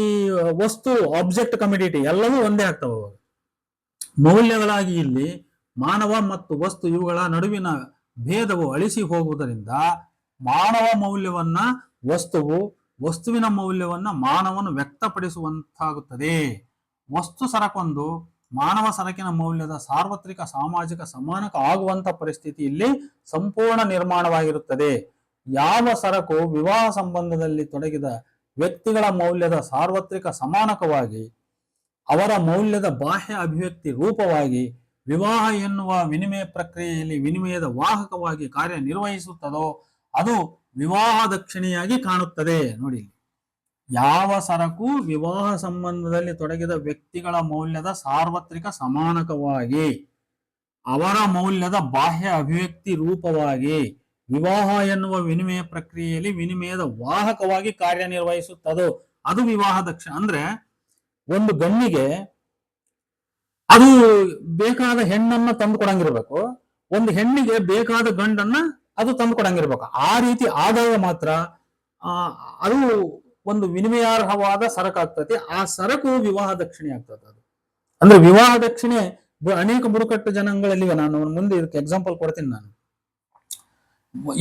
S1: ವಸ್ತು ಆಬ್ಜೆಕ್ಟ್ ಕಮ್ಯುನಿಟಿ ಎಲ್ಲವೂ ಒಂದೇ ಆಗ್ತವೆ. ಅವಾಗ ಮೌಲ್ಯಗಳಾಗಿ ಇಲ್ಲಿ ಮಾನವ ಮತ್ತು ವಸ್ತು ಇವುಗಳ ನಡುವಿನ ಭೇದವು ಅಳಿಸಿ ಹೋಗುವುದರಿಂದ ಮಾನವ ಮೌಲ್ಯವನ್ನ ವಸ್ತುವಿನ ಮೌಲ್ಯವನ್ನ ಮಾನವನು ವ್ಯಕ್ತಪಡಿಸುವಂತಾಗುತ್ತದೆ. ವಸ್ತು ಸರಕೊಂದು ಮಾನವ ಸರಕಿನ ಮೌಲ್ಯದ ಸಾರ್ವತ್ರಿಕ ಸಾಮಾಜಿಕ ಸಮಾನಕ ಆಗುವಂತ ಪರಿಸ್ಥಿತಿ ಇಲ್ಲಿ ಸಂಪೂರ್ಣ ನಿರ್ಮಾಣವಾಗಿರುತ್ತದೆ. ಯಾವ ಸರಕು ವಿವಾಹ ಸಂಬಂಧದಲ್ಲಿ ತೊಡಗಿದ ವ್ಯಕ್ತಿಗಳ ಮೌಲ್ಯದ ಸಾರ್ವತ್ರಿಕ ಸಮಾನಕವಾಗಿ ಅವರ ಮೌಲ್ಯದ ಬಾಹ್ಯ ಅಭಿವ್ಯಕ್ತಿ ರೂಪವಾಗಿ ವಿವಾಹ ಎನ್ನುವ ವಿನಿಮಯ ಪ್ರಕ್ರಿಯೆಯಲ್ಲಿ ವಿನಿಮಯದ ವಾಹಕವಾಗಿ ಕಾರ್ಯನಿರ್ವಹಿಸುತ್ತದೋ ಅದು ವಿವಾಹ ದಕ್ಷಿಣೆಯಾಗಿ ಕಾಣುತ್ತದೆ. ನೋಡಿ, ಯಾವ ಸರಕು ವಿವಾಹ ಸಂಬಂಧದಲ್ಲಿ ತೊಡಗಿದ ವ್ಯಕ್ತಿಗಳ ಮೌಲ್ಯದ ಸಾರ್ವತ್ರಿಕ ಸಮಾನಕವಾಗಿ ಅವರ ಮೌಲ್ಯದ ಬಾಹ್ಯ ಅಭಿವ್ಯಕ್ತಿ ರೂಪವಾಗಿ ವಿವಾಹ ಎನ್ನುವ ವಿನಿಮಯ ಪ್ರಕ್ರಿಯೆಯಲ್ಲಿ ವಿನಿಮಯದ ವಾಹಕವಾಗಿ ಕಾರ್ಯನಿರ್ವಹಿಸುತ್ತದೋ ಅದು ವಿವಾಹ ದಕ್ಷಿಣ. ಅಂದ್ರೆ ಒಂದು ಗಣ್ಣಿಗೆ ಅದು ಬೇಕಾದ ಹೆಣ್ಣನ್ನ ತಂದು ಕೊಡಂಗಿರ್ಬೇಕು, ಒಂದು ಹೆಣ್ಣಿಗೆ ಬೇಕಾದ ಗಂಡನ್ನ ಅದು ತಂದು ಕೊಡಂಗಿರ್ಬೇಕು. ಆ ರೀತಿ ಆದಾಗ ಮಾತ್ರ ಅದು ಒಂದು ವಿನಿಮಯಾರ್ಹವಾದ ಸರಕಾಗ್ತದೆ. ಆ ಸರಕು ವಿವಾಹ ದಕ್ಷಿಣೆ ಆಗ್ತದೆ. ಅದು ಅಂದ್ರೆ ವಿವಾಹ ದಕ್ಷಿಣೆ ಅನೇಕ ಬುಡಕಟ್ಟು ಜನಾಂಗಗಳಲ್ಲಿ ನಾನು ಮುಂದೆ ಇದಕ್ಕೆ ಎಕ್ಸಾಂಪಲ್ ಕೊಡ್ತೀನಿ. ನಾನು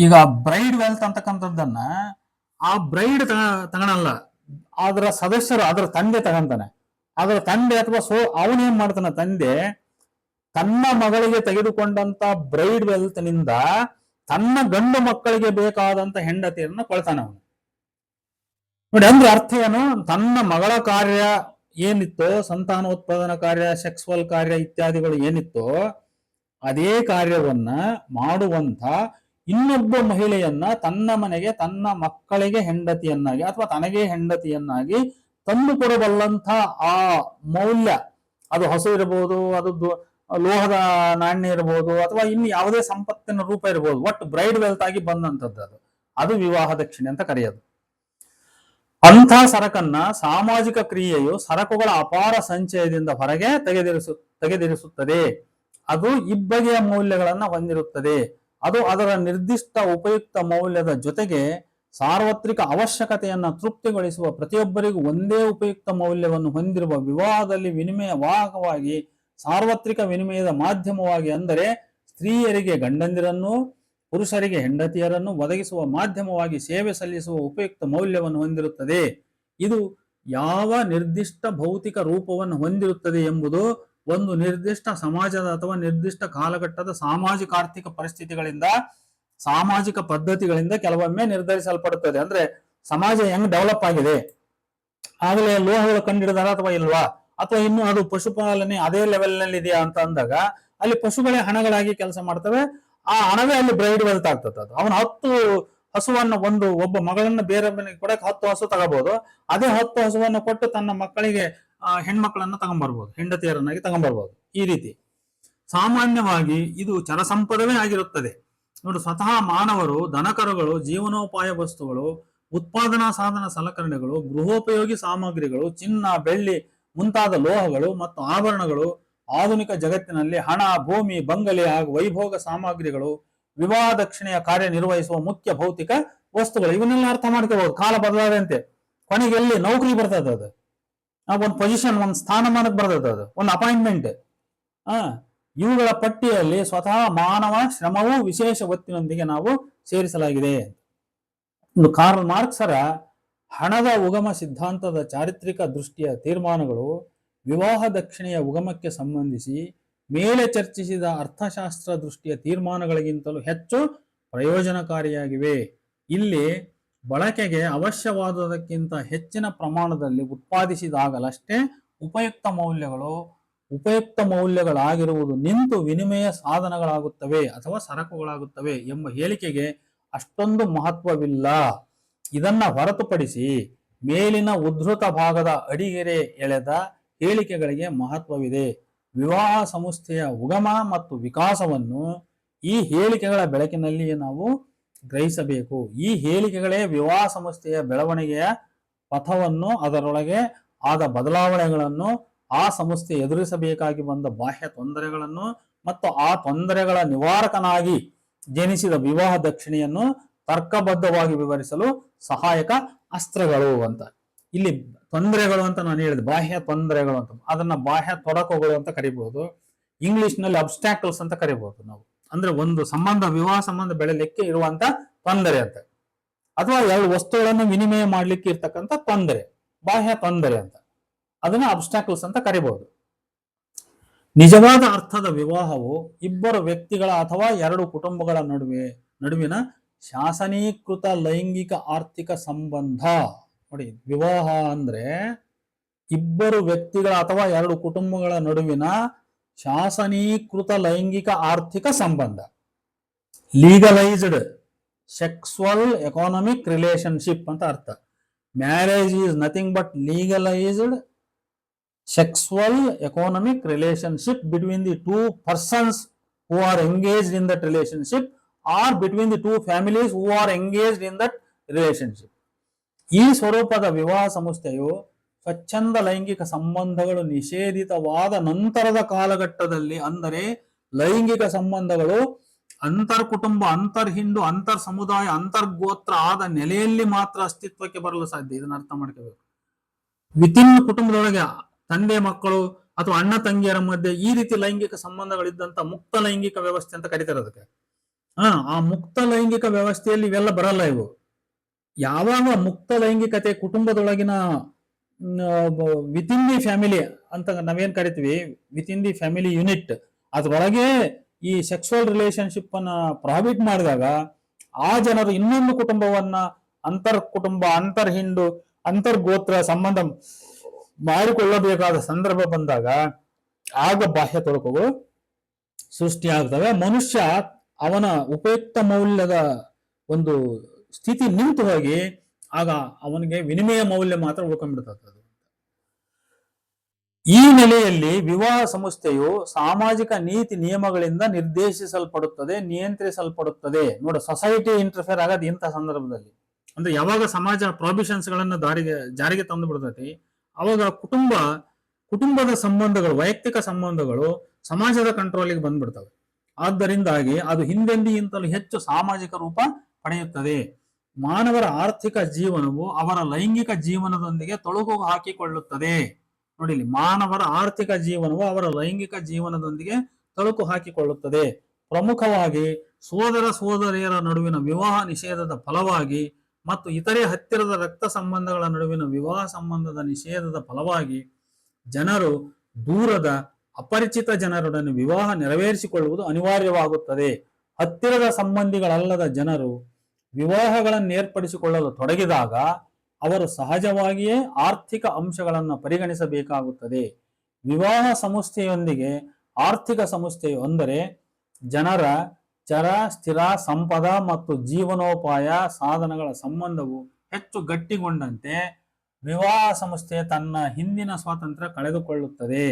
S1: ಈಗ ಬ್ರೈಡ್ ವೆಲ್ತ್ ಅಂತಕ್ಕಂಥದ್ದನ್ನ ಆ ಬ್ರೈಡ್ ತಗೊಳಲ್ಲ, ಅದರ ಸದಸ್ಯರು ಅದರ ತಂದೆ ತಗೊಂತಾನೆ. ಅದರ ತಂದೆ ಅಥವಾ ಅವನೇನ್ ಮಾಡ್ತಾನ, ತಂದೆ ತನ್ನ ಮಗಳಿಗೆ ತೆಗೆದುಕೊಂಡಂತ ಬ್ರೈಡ್ ವೆಲ್ತ್ ನಿಂದ ತನ್ನ ಗಂಡು ಮಕ್ಕಳಿಗೆ ಬೇಕಾದಂತ ಹೆಂಡತಿಯರನ್ನ ಕೊಳ್ತಾನೆ ಅವನು. ನೋಡಿ, ಅಂದ್ರೆ ಅರ್ಥ ಏನು? ತನ್ನ ಮಗಳ ಕಾರ್ಯ ಏನಿತ್ತೋ, ಸಂತಾನೋತ್ಪಾದನಾ ಕಾರ್ಯ, ಸೆಕ್ಸುವಲ್ ಕಾರ್ಯ ಇತ್ಯಾದಿಗಳು ಏನಿತ್ತೋ ಅದೇ ಕಾರ್ಯವನ್ನ ಮಾಡುವಂತ ಇನ್ನೊಬ್ಬ ಮಹಿಳೆಯನ್ನ ತನ್ನ ಮನೆಗೆ ತನ್ನ ಮಕ್ಕಳಿಗೆ ಹೆಂಡತಿಯನ್ನಾಗಿ ಅಥವಾ ತನಗೆ ಹೆಂಡತಿಯನ್ನಾಗಿ ತಂದು ಕೊಡಬಲ್ಲಂತ ಆ ಮೌಲ್ಯ, ಅದು ಹಸು ಇರಬಹುದು, ಅದು ಲೋಹದ ನಾಣ್ಯ ಇರಬಹುದು, ಅಥವಾ ಇನ್ನು ಯಾವುದೇ ಸಂಪತ್ತಿನ ರೂಪ ಇರಬಹುದು, ಒಟ್ಟು ಬ್ರೈಡ್ ವೆಲ್ತ್ ಆಗಿ ಬಂದಂಥದ್ದು ಅದು ವಿವಾಹ ದಕ್ಷಿಣೆ ಅಂತ ಕರೆಯೋದು. ಅಂಥ ಸರಕನ್ನ ಸಾಮಾಜಿಕ ಕ್ರಿಯೆಯು ಸರಕುಗಳ ಅಪಾರ ಸಂಚಯದಿಂದ ಹೊರಗೆ ತೆಗೆದಿರಿಸುತ್ತದೆ. ಅದು ಇಬ್ಬಗೆಯ ಮೌಲ್ಯಗಳನ್ನ ಹೊಂದಿರುತ್ತದೆ. ಅದು ಅದರ ನಿರ್ದಿಷ್ಟ ಉಪಯುಕ್ತ ಮೌಲ್ಯದ ಜೊತೆಗೆ ಸಾರ್ವತ್ರಿಕ ಅವಶ್ಯಕತೆಯನ್ನ ತೃಪ್ತಿಗೊಳಿಸುವ ಪ್ರತಿಯೊಬ್ಬರಿಗೂ ಒಂದೇ ಉಪಯುಕ್ತ ಮೌಲ್ಯವನ್ನು ಹೊಂದಿರುವ ವಿವಾಹದಲ್ಲಿ ವಿನಿಮಯ ವಾಹಕವಾಗಿ, ಸಾರ್ವತ್ರಿಕ ವಿನಿಮಯದ ಮಾಧ್ಯಮವಾಗಿ, ಅಂದರೆ ಸ್ತ್ರೀಯರಿಗೆ ಗಂಡಂದಿರನ್ನು, ಪುರುಷರಿಗೆ ಹೆಂಡತಿಯರನ್ನು ಒದಗಿಸುವ ಮಾಧ್ಯಮವಾಗಿ ಸೇವೆ ಸಲ್ಲಿಸುವ ಉಪಯುಕ್ತ ಮೌಲ್ಯವನ್ನು ಹೊಂದಿರುತ್ತದೆ. ಇದು ಯಾವ ನಿರ್ದಿಷ್ಟ ಭೌತಿಕ ರೂಪವನ್ನು ಹೊಂದಿರುತ್ತದೆ ಎಂಬುದು ಒಂದು ನಿರ್ದಿಷ್ಟ ಸಮಾಜದ ಅಥವಾ ನಿರ್ದಿಷ್ಟ ಕಾಲಘಟ್ಟದ ಸಾಮಾಜಿಕ ಆರ್ಥಿಕ ಪರಿಸ್ಥಿತಿಗಳಿಂದ, ಸಾಮಾಜಿಕ ಪದ್ಧತಿಗಳಿಂದ ಕೆಲವೊಮ್ಮೆ ನಿರ್ಧರಿಸಲ್ಪಡುತ್ತದೆ. ಅಂದ್ರೆ ಸಮಾಜ ಹೆಂಗ್ ಡೆವಲಪ್ ಆಗಿದೆ, ಆಗಲೇ ಲೋಹಗಳು ಕಂಡಿಡಿದಾರ ಅಥವಾ ಇಲ್ವಾ, ಅಥವಾ ಇನ್ನು ಅದು ಪಶುಪಾಲನೆ ಅದೇ ಲೆವೆಲ್ ನಲ್ಲಿ ಇದೆಯಾ ಅಂತ ಅಂದಾಗ ಅಲ್ಲಿ ಪಶುಗಳೇ ಹಣಗಳಾಗಿ ಕೆಲಸ ಮಾಡ್ತವೆ. ಆ ಹಣವೇ ಅಲ್ಲಿ ಬ್ರೈಡ್ ವೆಲ್ತ್ ಆಗ್ತದೆ. ಅದು ಅವನು 10 ಹಸುವನ್ನ ಒಬ್ಬ ಮಗಳನ್ನ ಬೇರೆ ಮನೆಗೆ ಕೊಡಕ್ಕೆ 10 ಹಸು ತಗೋಬಹುದು. ಅದೇ 10 ಹಸುವನ್ನ ಕೊಟ್ಟು ತನ್ನ ಮಕ್ಕಳಿಗೆ ಹೆಣ್ಮಕ್ಳನ್ನ ತಗೊಂಡ್ಬರ್ಬೋದು, ಹೆಂಡತಿಯರನ್ನಾಗಿ ತಗೊಂಡ್ಬರ್ಬೋದು. ಈ ರೀತಿ ಸಾಮಾನ್ಯವಾಗಿ ಇದು ಚರಸಂಪದವೇ ಆಗಿರುತ್ತದೆ. ನೋಡಿ, ಸ್ವತಃ ಮಾನವರು, ದನಕರುಗಳು, ಜೀವನೋಪಾಯ ವಸ್ತುಗಳು, ಉತ್ಪಾದನಾ ಸಾಧನ ಸಲಕರಣೆಗಳು, ಗೃಹೋಪಯೋಗಿ ಸಾಮಗ್ರಿಗಳು, ಚಿನ್ನ, ಬೆಳ್ಳಿ ಮುಂತಾದ ಲೋಹಗಳು ಮತ್ತು ಆಭರಣಗಳು, ಆಧುನಿಕ ಜಗತ್ತಿನಲ್ಲಿ ಹಣ, ಭೂಮಿ, ಬಂಗಲೆ ಹಾಗೂ ವೈಭೋಗ ಸಾಮಗ್ರಿಗಳು ವಿವಾಹ ದಕ್ಷಿಣೆಯ ಕಾರ್ಯನಿರ್ವಹಿಸುವ ಮುಖ್ಯ ಭೌತಿಕ ವಸ್ತುಗಳು. ಇವನ್ನೆಲ್ಲ ಅರ್ಥ ಮಾಡ್ಕೋಬಹುದು. ಕಾಲ ಬದಲಾದಂತೆ ಕೊನೆಗೆ ಎಲ್ಲಿ ನೌಕರಿ ಬರ್ತದೆ, ಅದು ಒಂದು ಪೊಸಿಷನ್, ಒಂದು ಸ್ಥಾನಮಾನಕ್ಕೆ ಬರ್ತದೆ, ಅದು ಒಂದು ಅಪಾಯಿಂಟ್ಮೆಂಟ್. ಇವುಗಳ ಪಟ್ಟಿಯಲ್ಲಿ ಸ್ವತಃ ಮಾನವ ಶ್ರಮವೂ ವಿಶೇಷ ಒತ್ತಿನೊಂದಿಗೆ ನಾವು ಸೇರಿಸಲಾಗಿದೆ. ಒಂದು ಕಾರ್ಲ್ ಮಾರ್ಕ್ಸರ ಹಣದ ಉಗಮ ಸಿದ್ಧಾಂತದ ಚಾರಿತ್ರಿಕ ದೃಷ್ಟಿಯ ತೀರ್ಮಾನಗಳು ವಿವಾಹ ದಕ್ಷಿಣೆಯ ಉಗಮಕ್ಕೆ ಸಂಬಂಧಿಸಿ ಮೇಲೆ ಚರ್ಚಿಸಿದ ಅರ್ಥಶಾಸ್ತ್ರ ದೃಷ್ಟಿಯ ತೀರ್ಮಾನಗಳಿಗಿಂತಲೂ ಹೆಚ್ಚು ಪ್ರಯೋಜನಕಾರಿಯಾಗಿವೆ. ಇಲ್ಲಿ ಬಳಕೆಗೆ ಅವಶ್ಯವಾದುದಕ್ಕಿಂತ ಹೆಚ್ಚಿನ ಪ್ರಮಾಣದಲ್ಲಿ ಉತ್ಪಾದಿಸಿದಾಗಲಷ್ಟೇ ಉಪಯುಕ್ತ ಮೌಲ್ಯಗಳಾಗಿರುವುದು ನಿಂತು ವಿನಿಮಯ ಸಾಧನಗಳಾಗುತ್ತವೆ ಅಥವಾ ಸರಕುಗಳಾಗುತ್ತವೆ ಎಂಬ ಹೇಳಿಕೆಗೆ ಅಷ್ಟೊಂದು ಮಹತ್ವವಿಲ್ಲ. ಇದನ್ನ ಹೊರತುಪಡಿಸಿ ಮೇಲಿನ ಉದ್ಧೃತ ಭಾಗದ ಅಡಿಗೆರೆ ಎಳೆದ ಹೇಳಿಕೆಗಳಿಗೆ ಮಹತ್ವವಿದೆ. ವಿವಾಹ ಸಂಸ್ಥೆಯ ಉಗಮ ಮತ್ತು ವಿಕಾಸವನ್ನು ಈ ಹೇಳಿಕೆಗಳ ಬೆಳಕಿನಲ್ಲಿಯೇ ನಾವು ಗ್ರಹಿಸಬೇಕು. ಈ ಹೇಳಿಕೆಗಳೇ ವಿವಾಹ ಸಂಸ್ಥೆಯ ಬೆಳವಣಿಗೆಯ ಪಥವನ್ನು, ಅದರೊಳಗೆ ಆದ ಬದಲಾವಣೆಗಳನ್ನು, ಆ ಸಂಸ್ಥೆ ಎದುರಿಸಬೇಕಾಗಿ ಬಂದ ಬಾಹ್ಯ ತೊಂದರೆಗಳನ್ನು ಮತ್ತು ಆ ತೊಂದರೆಗಳ ನಿವಾರಕನಾಗಿ ಜನಿಸಿದ ವಿವಾಹ ದಕ್ಷಿಣೆಯನ್ನು ತರ್ಕಬದ್ಧವಾಗಿ ವಿವರಿಸಲು ಸಹಾಯಕ ಅಸ್ತ್ರಗಳು ಅಂತ. ಇಲ್ಲಿ ತೊಂದರೆಗಳು ಅಂತ ನಾನು ಹೇಳಿದೆ, ಬಾಹ್ಯ ತೊಂದರೆಗಳು ಅಂತ, ಅದನ್ನ ಬಾಹ್ಯ ತೊಡಕುಗಳು ಅಂತ ಕರಿಬಹುದು. ಇಂಗ್ಲಿಷ್ ನಲ್ಲಿ ಅಬ್ಸ್ಟ್ಯಾಕಲ್ಸ್ ಅಂತ ಕರಿಬಹುದು ನಾವು. ಅಂದ್ರೆ ಒಂದು ವಿವಾಹ ಸಂಬಂಧ ಬೆಳೆಯಲಿಕ್ಕೆ ಇರುವಂತ ತೊಂದರೆ ಅಂತ, ಅಥವಾ 2 ವಸ್ತುಗಳನ್ನು ವಿನಿಮಯ ಮಾಡ್ಲಿಕ್ಕೆ ಇರ್ತಕ್ಕಂಥ ತೊಂದರೆ, ಬಾಹ್ಯ ತೊಂದರೆ ಅಂತ, ಅದನ್ನ ಅಬ್ಸ್ಟ್ಯಾಕಲ್ಸ್ ಅಂತ ಕರಿಬಹುದು. ನಿಜವಾದ ಅರ್ಥದ ವಿವಾಹವು ಇಬ್ಬರು ವ್ಯಕ್ತಿಗಳ ಅಥವಾ 2 ಕುಟುಂಬಗಳ ನಡುವಿನ ಶಾಸನೀಕೃತ ಲೈಂಗಿಕ ಆರ್ಥಿಕ ಸಂಬಂಧ. ನೋಡಿ, ವಿವಾಹ ಅಂದ್ರೆ ಇಬ್ಬರು ವ್ಯಕ್ತಿಗಳ ಅಥವಾ 2 ಕುಟುಂಬಗಳ ನಡುವಿನ ಶಾಸನೀಕೃತ ಲೈಂಗಿಕ ಆರ್ಥಿಕ ಸಂಬಂಧ. ಲೀಗಲೈಸ್ಡ್ ಸೆಕ್ಸುವಲ್ ಎಕಾನಮಿಕ್ ರಿಲೇಶನ್ಶಿಪ್ ಅಂತ ಅರ್ಥ. Marriage is nothing but legalised sexual economic relationship between the 2 persons who are engaged in that relationship or between the 2 families who are engaged in that relationship. ಈ ಸ್ವರೂಪದ ವಿವಾಹ ಸಂಸ್ಥೆಯು ಸ್ವಚ್ಛಂದ ಲೈಂಗಿಕ ಸಂಬಂಧಗಳು ನಿಷೇಧಿತವಾದ ನಂತರದ ಕಾಲಘಟ್ಟದಲ್ಲಿ, ಅಂದರೆ ಲೈಂಗಿಕ ಸಂಬಂಧಗಳು ಅಂತರ್ಕುಟುಂಬ, ಅಂತರ್ಹಿಂದು, ಅಂತರ್ ಸಮುದಾಯ, ಅಂತರ್ಗೋತ್ರ ಆದ ನೆಲೆಯಲ್ಲಿ ಮಾತ್ರ ಅಸ್ತಿತ್ವಕ್ಕೆ ಬರಲು ಸಾಧ್ಯ. ಇದನ್ನ ಅರ್ಥ ಮಾಡ್ಕೋಬೇಕು. ವಿತಿನ್ ಕುಟುಂಬದೊಳಗೆ ತಂದೆ ಮಕ್ಕಳು ಅಥವಾ ಅಣ್ಣ ತಂಗಿಯರ ಮಧ್ಯೆ ಈ ರೀತಿ ಲೈಂಗಿಕ ಸಂಬಂಧಗಳಿದ್ದಂತ ಮುಕ್ತ ಲೈಂಗಿಕ ವ್ಯವಸ್ಥೆ ಅಂತ ಕರೀತಾರೆ ಅದಕ್ಕೆ. ಆ ಮುಕ್ತ ಲೈಂಗಿಕ ವ್ಯವಸ್ಥೆಯಲ್ಲಿ ಇವೆಲ್ಲ ಬರಲ್ಲ. ಇವು ಯಾವಾಗ ಮುಕ್ತ ಲೈಂಗಿಕತೆ ಕುಟುಂಬದೊಳಗಿನ ವಿತಿನ್ ದಿ ಫ್ಯಾಮಿಲಿ ಅಂತ ನಾವೇನ್ ಕರಿತೀವಿ, ವಿತಿನ್ ದಿ ಫ್ಯಾಮಿಲಿ ಯೂನಿಟ್, ಅದ್ರೊಳಗೆ ಈ ಸೆಕ್ಸುವಲ್ ರಿಲೇಶನ್ಶಿಪ್ ಅನ್ನ ಪ್ರಾಹಿಬಿಟ್ ಮಾಡಿದಾಗ ಆ ಜನರು ಇನ್ನೊಂದು ಕುಟುಂಬವನ್ನ ಅಂತರ್ ಕುಟುಂಬ, ಅಂತರ್ಹಿಂದು, ಅಂತರ್ಗೋತ್ರ ಸಂಬಂಧ ಮಾಡಿಕೊಳ್ಳಬೇಕಾದ ಸಂದರ್ಭ ಬಂದಾಗ ಆಗ ಬಾಹ್ಯ ತೊಡಕುಗಳು ಸೃಷ್ಟಿಯಾಗ್ತವೆ. ಮನುಷ್ಯ ಅವನ ಉಪಯುಕ್ತ ಮೌಲ್ಯದ ಒಂದು ಸ್ಥಿತಿ ನಿಂತು ಹೋಗಿ ಆಗ ಅವನಿಗೆ ವಿನಿಮಯ ಮೌಲ್ಯ ಮಾತ್ರ ಉಳ್ಕೊಂಡ್ಬಿಡ್ತದೆ. ಈ ನೆಲೆಯಲ್ಲಿ ವಿವಾಹ ಸಂಸ್ಥೆಯು ಸಾಮಾಜಿಕ ನೀತಿ ನಿಯಮಗಳಿಂದ ನಿರ್ದೇಶಿಸಲ್ಪಡುತ್ತದೆ, ನಿಯಂತ್ರಿಸಲ್ಪಡುತ್ತದೆ. ನೋಡಿ, ಸೊಸೈಟಿ ಇಂಟರ್ಫಿಯರ್ ಆಗೋದು ಇಂತಹ ಸಂದರ್ಭದಲ್ಲಿ. ಅಂದ್ರೆ ಯಾವಾಗ ಸಮಾಜ ಪ್ರಾಬಿಷನ್ಸ್ ಗಳನ್ನ ಜಾರಿಗೆ ತಂದು ಬಿಡ್ತೈತಿ, ಅವಾಗ ಕುಟುಂಬದ ಸಂಬಂಧಗಳು, ವೈಯಕ್ತಿಕ ಸಂಬಂಧಗಳು ಸಮಾಜದ ಕಂಟ್ರೋಲಿಗೆ ಬಂದ್ಬಿಡ್ತವೆ. ಆದ್ದರಿಂದಾಗಿ ಅದು ಹಿಂದೆಂದಿಗಿಂತಲೂ ಹೆಚ್ಚು ಸಾಮಾಜಿಕ ರೂಪ ಪಡೆಯುತ್ತದೆ. ಮಾನವರ ಆರ್ಥಿಕ ಜೀವನವು ಅವರ ಲೈಂಗಿಕ ಜೀವನದೊಂದಿಗೆ ತೊಳಗು ಹಾಕಿಕೊಳ್ಳುತ್ತದೆ. ನೋಡಿ, ಮಾನವರ ಆರ್ಥಿಕ ಜೀವನವು ಅವರ ಲೈಂಗಿಕ ಜೀವನದೊಂದಿಗೆ ತಳುಕು ಹಾಕಿಕೊಳ್ಳುತ್ತದೆ. ಪ್ರಮುಖವಾಗಿ ಸೋದರ ಸೋದರಿಯರ ನಡುವಿನ ವಿವಾಹ ನಿಷೇಧದ ಫಲವಾಗಿ ಮತ್ತು ಇತರೆ ಹತ್ತಿರದ ರಕ್ತ ಸಂಬಂಧಗಳ ನಡುವಿನ ವಿವಾಹ ಸಂಬಂಧದ ನಿಷೇಧದ ಫಲವಾಗಿ ಜನರು ದೂರದ ಅಪರಿಚಿತ ಜನರೊಡನೆ ವಿವಾಹ ನೆರವೇರಿಸಿಕೊಳ್ಳುವುದು ಅನಿವಾರ್ಯವಾಗುತ್ತದೆ. ಹತ್ತಿರದ ಸಂಬಂಧಿಗಳಲ್ಲದ ಜನರು ವಿವಾಹಗಳನ್ನು ಏರ್ಪಡಿಸಿಕೊಳ್ಳಲು ತೊಡಗಿದಾಗ ಅವರು ಸಹಜವಾಗಿಯೇ ಆರ್ಥಿಕ ಅಂಶಗಳನ್ನು ಪರಿಗಣಿಸಬೇಕಾಗುತ್ತದೆ. ವಿವಾಹ ಸಂಸ್ಥೆಯೊಂದಿಗೆ ಆರ್ಥಿಕ ಸಂಸ್ಥೆಯು ಅಂದರೆ ಜನರ ಚರ ಸ್ಥಿರ ಸಂಪದ ಮತ್ತು ಜೀವನೋಪಾಯ ಸಾಧನಗಳ ಸಂಬಂಧವು ಹೆಚ್ಚು ಗಟ್ಟಿಗೊಂಡಂತೆ ವಿವಾಹ ಸಂಸ್ಥೆ ತನ್ನ ಹಿಂದಿನ ಸ್ವಾತಂತ್ರ್ಯ ಕಳೆದುಕೊಳ್ಳುತ್ತದೆ.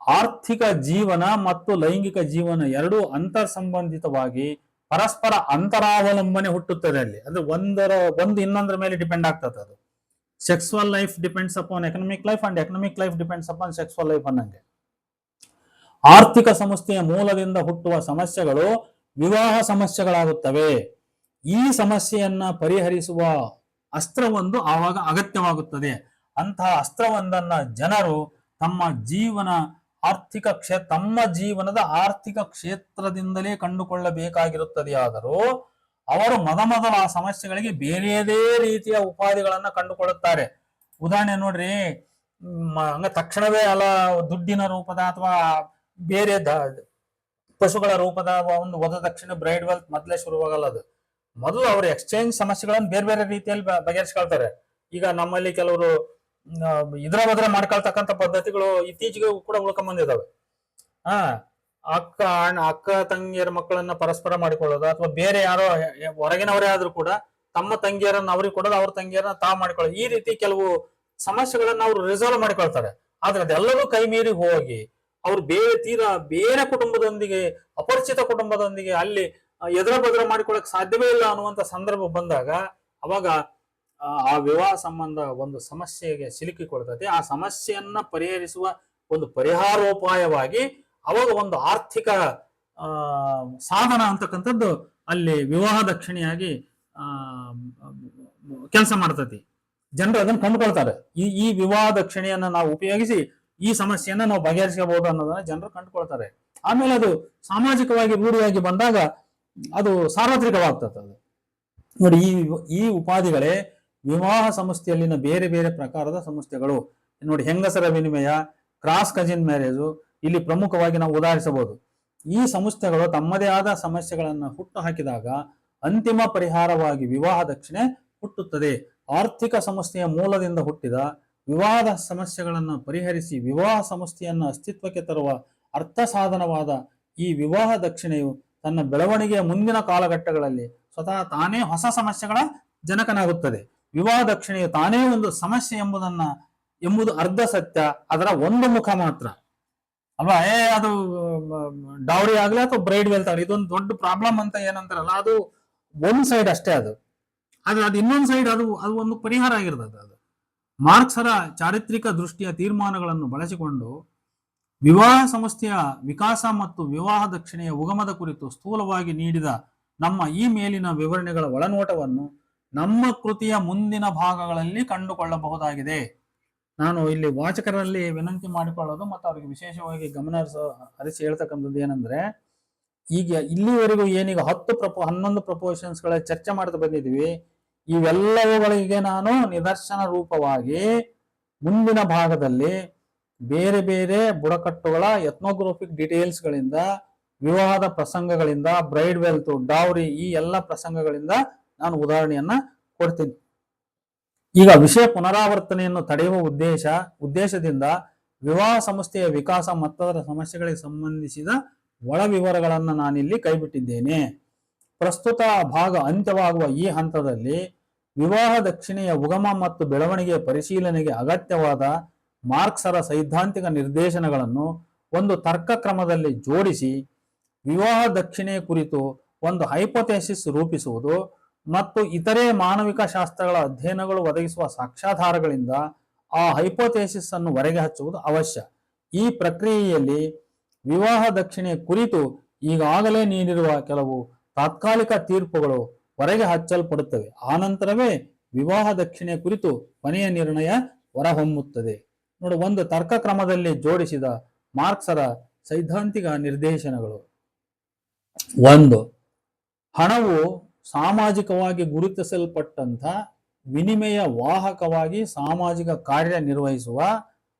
S1: ಆರ್ಥಿಕ ಜೀವನ ಮತ್ತು ಲೈಂಗಿಕ ಜೀವನ ಎರಡೂ ಅಂತರ್ ಸಂಬಂಧಿತವಾಗಿ ಪರಸ್ಪರ ಅಂತರಾವಲಂಬನೆ ಹುಟ್ಟುತ್ತದೆ. ಅಲ್ಲಿ ಅದು ಒಂದು ಇನ್ನೊಂದರ ಮೇಲೆ ಡಿಪೆಂಡ್ ಆಗ್ತದೆ. ಅದು sexual life depends upon economic life and economic life depends upon sexual life ಅನ್ನಂಗೆ. ಆರ್ಥಿಕ ಸಮಸ್ಯೆಯ ಮೂಲದಿಂದ ಹುಟ್ಟುವ ಸಮಸ್ಯೆಗಳು ವಿವಾಹ ಸಮಸ್ಯೆಗಳಾಗುತ್ತವೆ. ಈ ಸಮಸ್ಯೆಯನ್ನ ಪರಿಹರಿಸುವ ಅಸ್ತ್ರವೊಂದು ಆವಾಗ ಅಗತ್ಯವಾಗುತ್ತದೆ. ಅಂತಹ ಅಸ್ತ್ರವೊಂದನ್ನ ಜನರು ತಮ್ಮ ಜೀವನದ ಆರ್ಥಿಕ ಕ್ಷೇತ್ರದಿಂದಲೇ ಕಂಡುಕೊಳ್ಳಬೇಕಾಗಿರುತ್ತದೆಯಾದರೂ ಅವರು ಮೊದಲ ಆ ಸಮಸ್ಯೆಗಳಿಗೆ ಬೇರೆಯದೇ ರೀತಿಯ ಉಪಾಧಿಗಳನ್ನ ಕಂಡುಕೊಳ್ಳುತ್ತಾರೆ. ಉದಾಹರಣೆ ನೋಡ್ರಿ, ತಕ್ಷಣವೇ ದುಡ್ಡಿನ ರೂಪದ ಅಥವಾ ಬೇರೆ ಪಶುಗಳ ರೂಪದ ಒಂದು ವಧದಕ್ಷಿಣೆ ಬ್ರೈಡ್ ವೆಲ್ತ್ ಮೊದಲೇ ಶುರುವಾಗಲ್ಲ. ಅದು ಮೊದಲು ಅವರು ಎಕ್ಸ್ಚೇಂಜ್ ಸಮಸ್ಯೆಗಳನ್ನು ಬೇರೆ ಬೇರೆ ರೀತಿಯಲ್ಲಿ ಬಗೆಹರಿಸ್ಕೊಳ್ತಾರೆ. ಈಗ ನಮ್ಮಲ್ಲಿ ಕೆಲವರು ಇದ್ರ ಬದ್ರ ಮಾಡ್ಕೊಳ್ತಕ್ಕಂಥ ಪದ್ಧತಿಗಳು ಇತ್ತೀಚೆಗೆ ಕೂಡ ಉಳ್ಕೊಂಡ್ ಬಂದಿದ್ದಾವೆ. ಅಕ್ಕ ತಂಗಿಯರ ಮಕ್ಕಳನ್ನ ಪರಸ್ಪರ ಮಾಡಿಕೊಳ್ಳೋದು, ಅಥವಾ ಬೇರೆ ಯಾರೋ ಹೊರಗಿನವರೇ ಆದ್ರೂ ಕೂಡ ತಮ್ಮ ತಂಗಿಯರನ್ನ ಅವ್ರಿಗೆ ಕೊಡೋದು, ಅವ್ರ ತಂಗಿಯರನ್ನ ತಾವು ಮಾಡಿಕೊಳ್ಳೋದು, ಈ ರೀತಿ ಕೆಲವು ಸಮಸ್ಯೆಗಳನ್ನ ಅವರು ರಿಸಾಲ್ವ್ ಮಾಡಿಕೊಳ್ತಾರೆ. ಆದ್ರೆ ಅದೆಲ್ಲವೂ ಕೈ ಮೀರಿ ಹೋಗಿ ಅವ್ರು ಬೇರೆ ಕುಟುಂಬದೊಂದಿಗೆ, ಅಪರಿಚಿತ ಕುಟುಂಬದೊಂದಿಗೆ ಅಲ್ಲಿ ಎದುರ ಬದ್ರ ಮಾಡಿಕೊಳ್ಳಕ್ ಸಾಧ್ಯವೇ ಇಲ್ಲ ಅನ್ನುವಂತ ಸಂದರ್ಭ ಬಂದಾಗ ಅವಾಗ ಆ ವಿವಾಹ ಸಂಬಂಧ ಒಂದು ಸಮಸ್ಯೆಗೆ ಸಿಲುಕಿಕೊಳ್ತದೆ. ಆ ಸಮಸ್ಯೆಯನ್ನ ಪರಿಹರಿಸುವ ಒಂದು ಪರಿಹಾರೋಪಾಯವಾಗಿ ಅವಾಗ ಒಂದು ಆರ್ಥಿಕ ಸಾಧನ ಅಂತಕ್ಕಂಥದ್ದು ಅಲ್ಲಿ ವಿವಾಹ ದಕ್ಷಿಣೆಯಾಗಿ ಕೆಲಸ ಮಾಡ್ತತಿ. ಜನರು ಅದನ್ನು ಕಂಡುಕೊಳ್ತಾರೆ. ಈ ವಿವಾಹ ದಕ್ಷಿಣೆಯನ್ನ ನಾವು ಉಪಯೋಗಿಸಿ ಈ ಸಮಸ್ಯೆಯನ್ನ ನಾವು ಬಗೆಹರಿಸಬಹುದು ಅನ್ನೋದನ್ನ ಜನರು ಕಂಡುಕೊಳ್ತಾರೆ. ಆಮೇಲೆ ಅದು ಸಾಮಾಜಿಕವಾಗಿ ರೂಢಿಯಾಗಿ ಬಂದಾಗ ಅದು ಸಾರ್ವತ್ರಿಕವಾಗ್ತದೆ. ಅದು ನೋಡಿ, ಈ ಉಪಾಧಿಗಳೇ ವಿವಾಹ ಸಂಸ್ಥೆಯಲ್ಲಿನ ಬೇರೆ ಬೇರೆ ಪ್ರಕಾರದ ಸಂಸ್ಥೆಗಳು. ನೋಡಿ, ಹೆಂಗಸರ ವಿನಿಮಯ, ಕ್ರಾಸ್ ಕಜಿನ್ ಮ್ಯಾರೇಜು ಇಲ್ಲಿ ಪ್ರಮುಖವಾಗಿ ನಾವು ಉದಾಹರಿಸಬಹುದು. ಈ ಸಂಸ್ಥೆಗಳು ತಮ್ಮದೇ ಆದ ಸಮಸ್ಯೆಗಳನ್ನು ಹುಟ್ಟು ಹಾಕಿದಾಗ ಅಂತಿಮ ಪರಿಹಾರವಾಗಿ ವಿವಾಹ ದಕ್ಷಿಣೆ ಹುಟ್ಟುತ್ತದೆ. ಆರ್ಥಿಕ ಸಮಸ್ಯೆಯ ಮೂಲದಿಂದ ಹುಟ್ಟಿದ ವಿವಾಹದ ಸಮಸ್ಯೆಗಳನ್ನು ಪರಿಹರಿಸಿ ವಿವಾಹ ಸಂಸ್ಥೆಯನ್ನು ಅಸ್ತಿತ್ವಕ್ಕೆ ತರುವ ಅರ್ಥ ಸಾಧನವಾದ ಈ ವಿವಾಹ ದಕ್ಷಿಣೆಯು ತನ್ನ ಬೆಳವಣಿಗೆಯ ಮುಂದಿನ ಕಾಲಘಟ್ಟಗಳಲ್ಲಿ ಸ್ವತಃ ತಾನೇ ಹೊಸ ಸಮಸ್ಯೆಗಳ ಜನಕನಾಗುತ್ತದೆ. ವಿವಾಹ ದಕ್ಷಿಣೆಯು ತಾನೇ ಒಂದು ಸಮಸ್ಯೆ ಎಂಬುದು ಅರ್ಧ ಸತ್ಯ, ಅದರ ಒಂದು ಮುಖ ಮಾತ್ರ ಅಲ್ವಾ. ಅದು ಡೌರಿ ಆಗ್ಲಿ ಅಥವಾ ಬ್ರೈಡ್ ವೆಲ್ತ್ ಆಗಲಿ, ಇದೊಂದು ದೊಡ್ಡ ಪ್ರಾಬ್ಲಮ್ ಅಂತ ಏನಂತಾರಲ್ಲ, ಅದು ಒಂದ್ ಸೈಡ್ ಅಷ್ಟೇ. ಆದ್ರೆ ಅದು ಇನ್ನೊಂದು ಸೈಡ್ ಅದು ಒಂದು ಪರಿಹಾರ ಆಗಿರ್ತದೆ. ಅದು ಮಾರ್ಕ್ಸರ ಚಾರಿತ್ರಿಕ ದೃಷ್ಟಿಯ ತೀರ್ಮಾನಗಳನ್ನು ಬಳಸಿಕೊಂಡು ವಿವಾಹ ಸಂಸ್ಥೆಯ ವಿಕಾಸ ಮತ್ತು ವಿವಾಹ ದಕ್ಷಿಣೆಯ ಉಗಮದ ಕುರಿತು ಸ್ಥೂಲವಾಗಿ ನೀಡಿದ ನಮ್ಮ ಈ ಮೇಲಿನ ವಿವರಣೆಗಳ ಒಳನೋಟವನ್ನು ನಮ್ಮ ಕೃತಿಯ ಮುಂದಿನ ಭಾಗಗಳಲ್ಲಿ ಕಂಡುಕೊಳ್ಳಬಹುದಾಗಿದೆ. ನಾನು ಇಲ್ಲಿ ವಾಚಕರಲ್ಲಿ ವಿನಂತಿ ಮಾಡಿಕೊಳ್ಳೋದು ಮತ್ತು ಅವರಿಗೆ ವಿಶೇಷವಾಗಿ ಗಮನ ಹರಿಸಿ ಹೇಳ್ತಕ್ಕಂಥದ್ದು ಏನಂದ್ರೆ, ಈಗ ಇಲ್ಲಿವರೆಗೂ ಏನೀಗ 11 ಪ್ರಪೋಷನ್ಸ್ಗಳ ಚರ್ಚೆ ಮಾಡ್ತಾ ಬಂದಿದ್ವಿ. ಇವೆಲ್ಲವುಗಳಿಗೆ ನಾನು ನಿದರ್ಶನ ರೂಪವಾಗಿ ಮುಂದಿನ ಭಾಗದಲ್ಲಿ ಬೇರೆ ಬೇರೆ ಬುಡಕಟ್ಟುಗಳ ಎಥ್ನೋಗ್ರಫಿಕ್ ಡೀಟೇಲ್ಸ್ಗಳಿಂದ, ವಿವಾಹದ ಪ್ರಸಂಗಗಳಿಂದ, ಬ್ರೈಡ್ ವೆಲ್ತ್, ಡೌರಿ, ಈ ಎಲ್ಲ ಪ್ರಸಂಗಗಳಿಂದ ನಾನು ಉದಾಹರಣೆಯನ್ನ ಕೊಡ್ತೀನಿ. ಈಗ ವಿಷಯ ಪುನರಾವರ್ತನೆಯನ್ನು ತಡೆಯುವ ಉದ್ದೇಶದಿಂದ ವಿವಾಹ ಸಂಸ್ಥೆಯ ವಿಕಾಸ ಮತ್ತದರ ಸಮಸ್ಯೆಗಳಿಗೆ ಸಂಬಂಧಿಸಿದ ಒಳ ವಿವರಗಳನ್ನು ನಾನಿಲ್ಲಿ ಕೈಬಿಟ್ಟಿದ್ದೇನೆ. ಪ್ರಸ್ತುತ ಭಾಗ ಅಂತ್ಯವಾಗುವ ಈ ಹಂತದಲ್ಲಿ ವಿವಾಹ ದಕ್ಷಿಣೆಯ ಉಗಮ ಮತ್ತು ಬೆಳವಣಿಗೆಯ ಪರಿಶೀಲನೆಗೆ ಅಗತ್ಯವಾದ ಮಾರ್ಕ್ಸರ ಸೈದ್ಧಾಂತಿಕ ನಿರ್ದೇಶನಗಳನ್ನು ಒಂದು ತರ್ಕ ಕ್ರಮದಲ್ಲಿ ಜೋಡಿಸಿ ವಿವಾಹ ದಕ್ಷಿಣೆಯ ಕುರಿತು ಒಂದು ಹೈಪೋಥೆಸಿಸ್ ರೂಪಿಸುವುದು ಮತ್ತು ಇತರೆ ಮಾನವಿಕ ಶಾಸ್ತ್ರಗಳ ಅಧ್ಯಯನಗಳು ಒದಗಿಸುವ ಸಾಕ್ಷ್ಯಾಧಾರಗಳಿಂದ ಆ ಹೈಪೋಥೆಸಿಸ್ ಅನ್ನು ಹೊರಗೆ ಹಚ್ಚುವುದು ಅವಶ್ಯ. ಈ ಪ್ರಕ್ರಿಯೆಯಲ್ಲಿ ವಿವಾಹ ದಕ್ಷಿಣೆಯ ಕುರಿತು ಈಗಾಗಲೇ ನೀಡಿರುವ ಕೆಲವು ತಾತ್ಕಾಲಿಕ ತೀರ್ಪುಗಳು ಹೊರಗೆ ಹಚ್ಚಲ್ಪಡುತ್ತವೆ. ಆನಂತರವೇ ವಿವಾಹ ದಕ್ಷಿಣೆಯ ಕುರಿತು ಕೊನೆಯ ನಿರ್ಣಯ ಹೊರಹೊಮ್ಮುತ್ತದೆ. ನೋಡಿ, ಒಂದು ತರ್ಕ ಕ್ರಮದಲ್ಲಿ ಜೋಡಿಸಿದ ಮಾರ್ಕ್ಸರ ಸೈದ್ಧಾಂತಿಕ ನಿರ್ದೇಶನಗಳು. 1. ಹಣವು ಸಾಮಾಜಿಕವಾಗಿ ಗುರುತಿಸಲ್ಪಟ್ಟಂಥ ವಿನಿಮಯ ವಾಹಕವಾಗಿ ಸಾಮಾಜಿಕ ಕಾರ್ಯನಿರ್ವಹಿಸುವ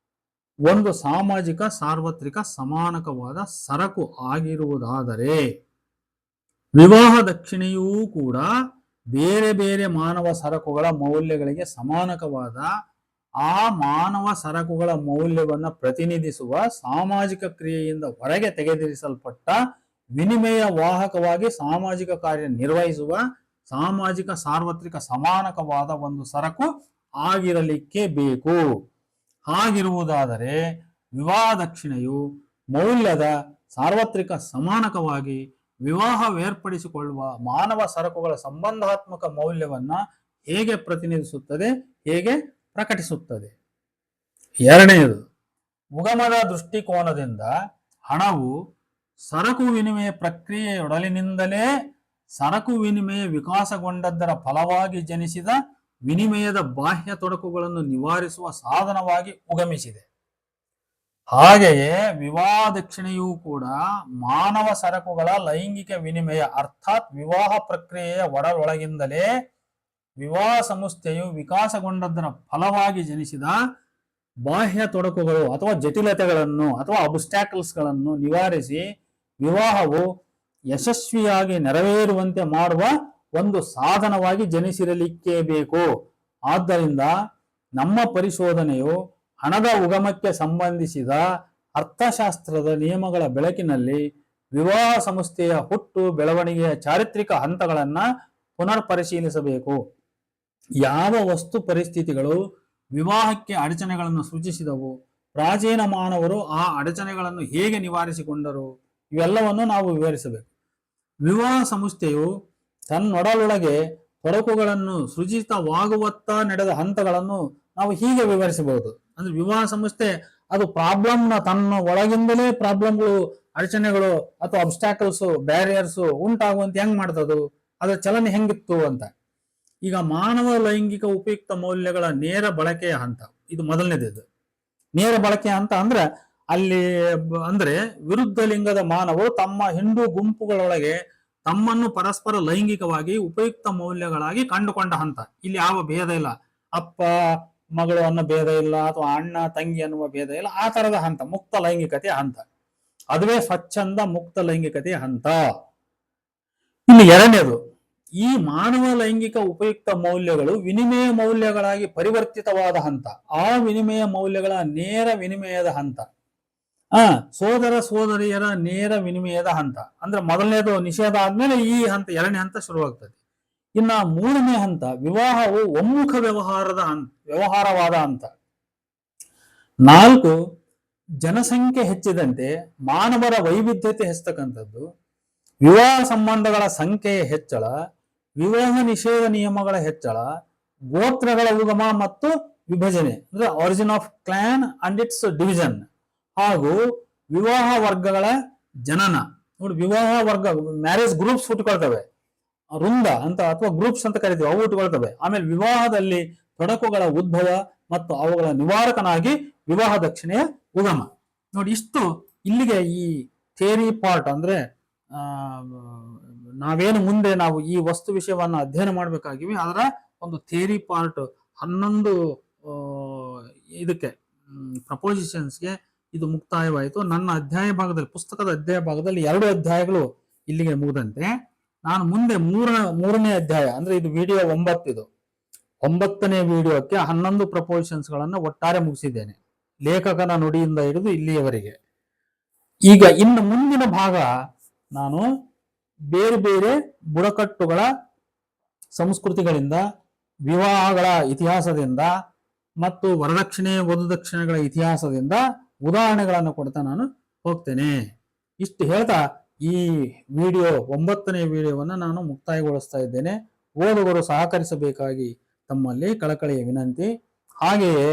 S1: ಒಂದು ಸಾಮಾಜಿಕ ಸಾರ್ವತ್ರಿಕ ಸಮಾನಕವಾದ ಸರಕು ಆಗಿರುವುದಾದರೆ ವಿವಾಹ ದಕ್ಷಿಣೆಯೂ ಕೂಡ ಬೇರೆ ಬೇರೆ ಮಾನವ ಸರಕುಗಳ ಮೌಲ್ಯಗಳಿಗೆ ಸಮಾನಕವಾದ ಆ ಮಾನವ ಸರಕುಗಳ ಮೌಲ್ಯವನ್ನು ಪ್ರತಿನಿಧಿಸುವ ಸಾಮಾಜಿಕ ಕ್ರಿಯೆಯಿಂದ ಹೊರಗೆ ತೆಗೆದಿರಿಸಲ್ಪಟ್ಟ ವಿನಿಮಯ ವಾಹಕವಾಗಿ ಸಾಮಾಜಿಕ ಕಾರ್ಯ ನಿರ್ವಹಿಸುವ ಸಾಮಾಜಿಕ ಸಾರ್ವತ್ರಿಕ ಸಮಾನಕವಾದ ಒಂದು ಸರಕು ಆಗಿರಲಿಕ್ಕೆ ಬೇಕು. ಹಾಗಿರುವುದಾದರೆ ವಿವಾಹ ದಕ್ಷಿಣೆಯು ಮೌಲ್ಯದ ಸಾರ್ವತ್ರಿಕ ಸಮಾನಕವಾಗಿ ವಿವಾಹವೇರ್ಪಡಿಸಿಕೊಳ್ಳುವ ಮಾನವ ಸರಕುಗಳ ಸಂಬಂಧಾತ್ಮಕ ಮೌಲ್ಯವನ್ನ ಹೇಗೆ ಪ್ರತಿನಿಧಿಸುತ್ತದೆ, ಹೇಗೆ ಪ್ರಕಟಿಸುತ್ತದೆ? 2. ಉಗಮದ ದೃಷ್ಟಿಕೋನದಿಂದ ಹಣವು ಸರಕು ವಿನಿಮಯ ಪ್ರಕ್ರಿಯೆಯೊಡಲಿನಿಂದಲೇ ಸರಕು ವಿನಿಮಯ ವಿಕಾಸಗೊಂಡದ್ದರ ಫಲವಾಗಿ ಜನಿಸಿದ ವಿನಿಮಯದ ಬಾಹ್ಯ ತೊಡಕುಗಳನ್ನು ನಿವಾರಿಸುವ ಸಾಧನವಾಗಿ ಉಗಮಿಸಿದೆ. ಹಾಗೆಯೇ ವಿವಾಹ ದಕ್ಷಿಣೆಯೂ ಕೂಡ ಮಾನವ ಸರಕುಗಳ ಲೈಂಗಿಕ ವಿನಿಮಯ ಅರ್ಥಾತ್ ವಿವಾಹ ಪ್ರಕ್ರಿಯೆಯ ಒಳಗಿಂದಲೇ ವಿವಾಹ ಸಂಸ್ಥೆಯು ವಿಕಾಸಗೊಂಡದ್ದರ ಫಲವಾಗಿ ಜನಿಸಿದ ಬಾಹ್ಯ ತೊಡಕುಗಳು ಅಥವಾ ಜಟಿಲತೆಗಳನ್ನು ಅಥವಾ ಅಬ್ಸ್ಟ್ಯಾಕಲ್ಸ್ಗಳನ್ನು ನಿವಾರಿಸಿ ವಿವಾಹವು ಯಶಸ್ವಿಯಾಗಿ ನೆರವೇರುವಂತೆ ಮಾಡುವ ಒಂದು ಸಾಧನವಾಗಿ ಜನಿಸಿರಲಿಕ್ಕೆ ಬೇಕು. ಆದ್ದರಿಂದ ನಮ್ಮ ಪರಿಶೋಧನೆಯು ಹಣದ ಉಗಮಕ್ಕೆ ಸಂಬಂಧಿಸಿದ ಅರ್ಥಶಾಸ್ತ್ರದ ನಿಯಮಗಳ ಬೆಳಕಿನಲ್ಲಿ ವಿವಾಹ ಸಂಸ್ಥೆಯ ಹುಟ್ಟು ಬೆಳವಣಿಗೆಯ ಚಾರಿತ್ರಿಕ ಹಂತಗಳನ್ನು ಪುನರ್ ಪರಿಶೀಲಿಸಬೇಕು. ಯಾವ ವಸ್ತು ಪರಿಸ್ಥಿತಿಗಳು ವಿವಾಹಕ್ಕೆ ಅಡಚಣೆಗಳನ್ನು ಸೂಚಿಸಿದವು, ಪ್ರಾಚೀನ ಮಾನವರು ಆ ಅಡಚಣೆಗಳನ್ನು ಹೇಗೆ ನಿವಾರಿಸಿಕೊಂಡರು, ಇವೆಲ್ಲವನ್ನು ನಾವು ವಿವರಿಸಬೇಕು. ವಿವಾಹ ಸಂಸ್ಥೆಯು ತನ್ನೊಡಲೊಳಗೆ ತೊಡಕುಗಳನ್ನು ಸೃಜಿತವಾಗುವತ್ತ ನಡೆದ ಹಂತಗಳನ್ನು ನಾವು ಹೀಗೆ ವಿವರಿಸಬಹುದು. ಅಂದ್ರೆ ವಿವಾಹ ಸಂಸ್ಥೆ ಅದು ಪ್ರಾಬ್ಲಮ್ನ ತನ್ನ ಒಳಗಿಂದಲೇ ಪ್ರಾಬ್ಲಮ್ಗಳು, ಅಡಚಣೆಗಳು ಅಥವಾ ಅಬ್ಸ್ಟ್ಯಾಕಲ್ಸ್, ಬ್ಯಾರಿಯರ್ಸ್ ಉಂಟಾಗುವಂತೆ ಹೆಂಗ್ ಮಾಡ್ತದು, ಅದರ ಚಲನೆ ಹೆಂಗಿತ್ತು ಅಂತ. ಈಗ ಮಾನವ ಲೈಂಗಿಕ ಉಪಯುಕ್ತ ಮೌಲ್ಯಗಳ ನೇರ ಬಳಕೆಯ ಹಂತ, ಇದು ಮೊದಲನೇದು. ನೇರ ಬಳಕೆಯ ಹಂತ ಅಂದ್ರೆ ವಿರುದ್ಧ ಲಿಂಗದ ಮಾನವರು ತಮ್ಮ ಹಿಂದೂ ಗುಂಪುಗಳೊಳಗೆ ತಮ್ಮನ್ನು ಪರಸ್ಪರ ಲೈಂಗಿಕವಾಗಿ ಉಪಯುಕ್ತ ಮೌಲ್ಯಗಳಾಗಿ ಕಂಡುಕೊಂಡ ಹಂತ. ಇಲ್ಲಿ ಯಾವ ಭೇದ ಇಲ್ಲ, ಅಪ್ಪ ಮಗಳು ಅನ್ನೋ ಭೇದ ಇಲ್ಲ ಅಥವಾ ಅಣ್ಣ ತಂಗಿ ಅನ್ನುವ ಭೇದ ಇಲ್ಲ. ಆ ತರದ ಹಂತ ಮುಕ್ತ ಲೈಂಗಿಕತೆಯ ಹಂತ, ಅದುವೇ ಸ್ವಚ್ಛಂದ ಮುಕ್ತ ಲೈಂಗಿಕತೆಯ ಹಂತ. ಇನ್ನು 2ನೇದು, ಈ ಮಾನವ ಲೈಂಗಿಕ ಉಪಯುಕ್ತ ಮೌಲ್ಯಗಳು ವಿನಿಮಯ ಮೌಲ್ಯಗಳಾಗಿ ಪರಿವರ್ತಿತವಾದ ಹಂತ, ಆ ವಿನಿಮಯ ಮೌಲ್ಯಗಳ ನೇರ ವಿನಿಮಯದ ಹಂತ, ಸೋದರ ಸೋದರಿಯರ ನೇರ ವಿನಿಮಯದ ಹಂತ. ಅಂದ್ರೆ ಮೊದಲನೇದು ನಿಷೇಧ ಆದ್ಮೇಲೆ ಈ ಹಂತ, 2ನೇ ಹಂತ ಶುರುವಾಗ್ತದೆ. ಇನ್ನ 3ನೇ ಹಂತ ವಿವಾಹವು ಒಮ್ಮುಖ ವ್ಯವಹಾರವಾದ ಹಂತ. 4, ಜನಸಂಖ್ಯೆ ಹೆಚ್ಚಿದಂತೆ ಮಾನವರ ವೈವಿಧ್ಯತೆ ಹೆಚ್ಚತಕ್ಕಂಥದ್ದು, ವಿವಾಹ ಸಂಬಂಧಗಳ ಸಂಖ್ಯೆಯ ಹೆಚ್ಚಳ, ವಿವಾಹ ನಿಷೇಧ ನಿಯಮಗಳ ಹೆಚ್ಚಳ, ಗೋತ್ರಗಳ ಉಗಮ ಮತ್ತು ವಿಭಜನೆ ಅಂದ್ರೆ origin of clan and it's division, ಹಾಗೂ ವಿವಾಹ ವರ್ಗಗಳ ಜನನ. ನೋಡಿ, ವಿವಾಹ ವರ್ಗ ಮ್ಯಾರೇಜ್ ಗ್ರೂಪ್ಸ್ ಹುಟ್ಟುಕೊಳ್ತವೆ, ವೃಂದ ಅಂತ ಅಥವಾ ಗ್ರೂಪ್ಸ್ ಅಂತ ಕರಿತೀವಿ, ಅವು ಹುಟ್ಟುಕೊಳ್ತವೆ. ಆಮೇಲೆ ವಿವಾಹದಲ್ಲಿ ತೊಡಕುಗಳ ಉದ್ಭವ ಮತ್ತು ಅವುಗಳ ನಿವಾರಕನಾಗಿ ವಿವಾಹ ದಕ್ಷಿಣೆಯ ಉಗಮ. ನೋಡಿ, ಇಷ್ಟು ಇಲ್ಲಿಗೆ ಈ ಥಿಯರಿ ಪಾರ್ಟ್. ಅಂದ್ರೆ ನಾವೇನು ಮುಂದೆ ನಾವು ಈ ವಸ್ತು ವಿಷಯವನ್ನು ಅಧ್ಯಯನ ಮಾಡಬೇಕಾಗಿವಿ ಅದರ ಒಂದು ಥಿಯರಿ ಪಾರ್ಟ್ 11 ಇದಕ್ಕೆ ಪ್ರಪೋಸಿಷನ್ಸ್ಗೆ ಇದು ಮುಕ್ತಾಯವಾಯಿತು. ನನ್ನ ಅಧ್ಯಾಯ ಭಾಗದಲ್ಲಿ, ಪುಸ್ತಕದ ಅಧ್ಯಾಯ ಭಾಗದಲ್ಲಿ 2 ಅಧ್ಯಾಯಗಳು ಇಲ್ಲಿಗೆ ಮುಗಿದಂತೆ. ನಾನು ಮುಂದೆ ಮೂರನೇ ಅಧ್ಯಾಯ ಅಂದ್ರೆ ಇದು ವಿಡಿಯೋ 9, ಇದು 9ನೇ ವಿಡಿಯೋಕ್ಕೆ 11 ಪ್ರಪೋಸಿಷನ್ಸ್ ಗಳನ್ನು ಒಟ್ಟಾರೆ ಮುಗಿಸಿದ್ದೇನೆ, ಲೇಖಕನ ನುಡಿಯಿಂದ ಹಿಡಿದು ಇಲ್ಲಿಯವರೆಗೆ. ಈಗ ಇನ್ನು ಮುಂದಿನ ಭಾಗ ನಾನು ಬೇರೆ ಬೇರೆ ಬುಡಕಟ್ಟುಗಳ ಸಂಸ್ಕೃತಿಗಳಿಂದ, ವಿವಾಹಗಳ ಇತಿಹಾಸದಿಂದ ಮತ್ತು ವರದಕ್ಷಿಣೆ ವಧುದಕ್ಷಿಣೆಗಳ ಇತಿಹಾಸದಿಂದ ಉದಾಹರಣೆಗಳನ್ನು ಕೊಡ್ತಾ ನಾನು ಹೋಗ್ತೇನೆ. ಇಷ್ಟು ಹೇಳ್ತಾ ಈ ವಿಡಿಯೋ 9ನೇ ವಿಡಿಯೋವನ್ನು ನಾನು ಮುಕ್ತಾಯಗೊಳಿಸ್ತಾ ಇದ್ದೇನೆ. ಓದುಗರು ಸಹಕರಿಸಬೇಕಾಗಿ ತಮ್ಮಲ್ಲಿ ಕಳಕಳಿಯ ವಿನಂತಿ. ಹಾಗೆಯೇ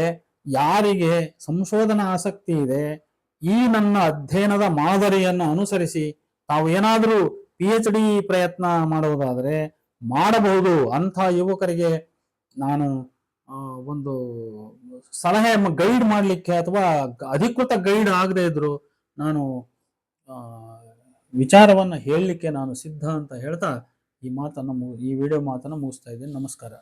S1: ಯಾರಿಗೆ ಸಂಶೋಧನಾ ಆಸಕ್ತಿ ಇದೆ, ಈ ನನ್ನ ಅಧ್ಯಯನದ ಮಾದರಿಯನ್ನು ಅನುಸರಿಸಿ ತಾವು ಏನಾದರೂ PhD ಪ್ರಯತ್ನ ಮಾಡುವುದಾದರೆ ಮಾಡಬಹುದು. ಅಂಥ ಯುವಕರಿಗೆ ನಾನು ಒಂದು ಸಲಹೆ ಗೈಡ್ ಮಾಡಲಿಕ್ಕೆ ಅಥವಾ ಅಧಿಕೃತ ಗೈಡ್ ಆಗದೆ ಇದ್ರು ನಾನು ವಿಚಾರವನ್ನು ಹೇಳಲಿಕ್ಕೆ ನಾನು ಸಿದ್ಧ ಅಂತ ಹೇಳ್ತಾ ಈ ವಿಡಿಯೋ ಮಾತನ್ನು ಮುಗಿಸ್ತಾ ಇದ್ದೇನೆ. ನಮಸ್ಕಾರ.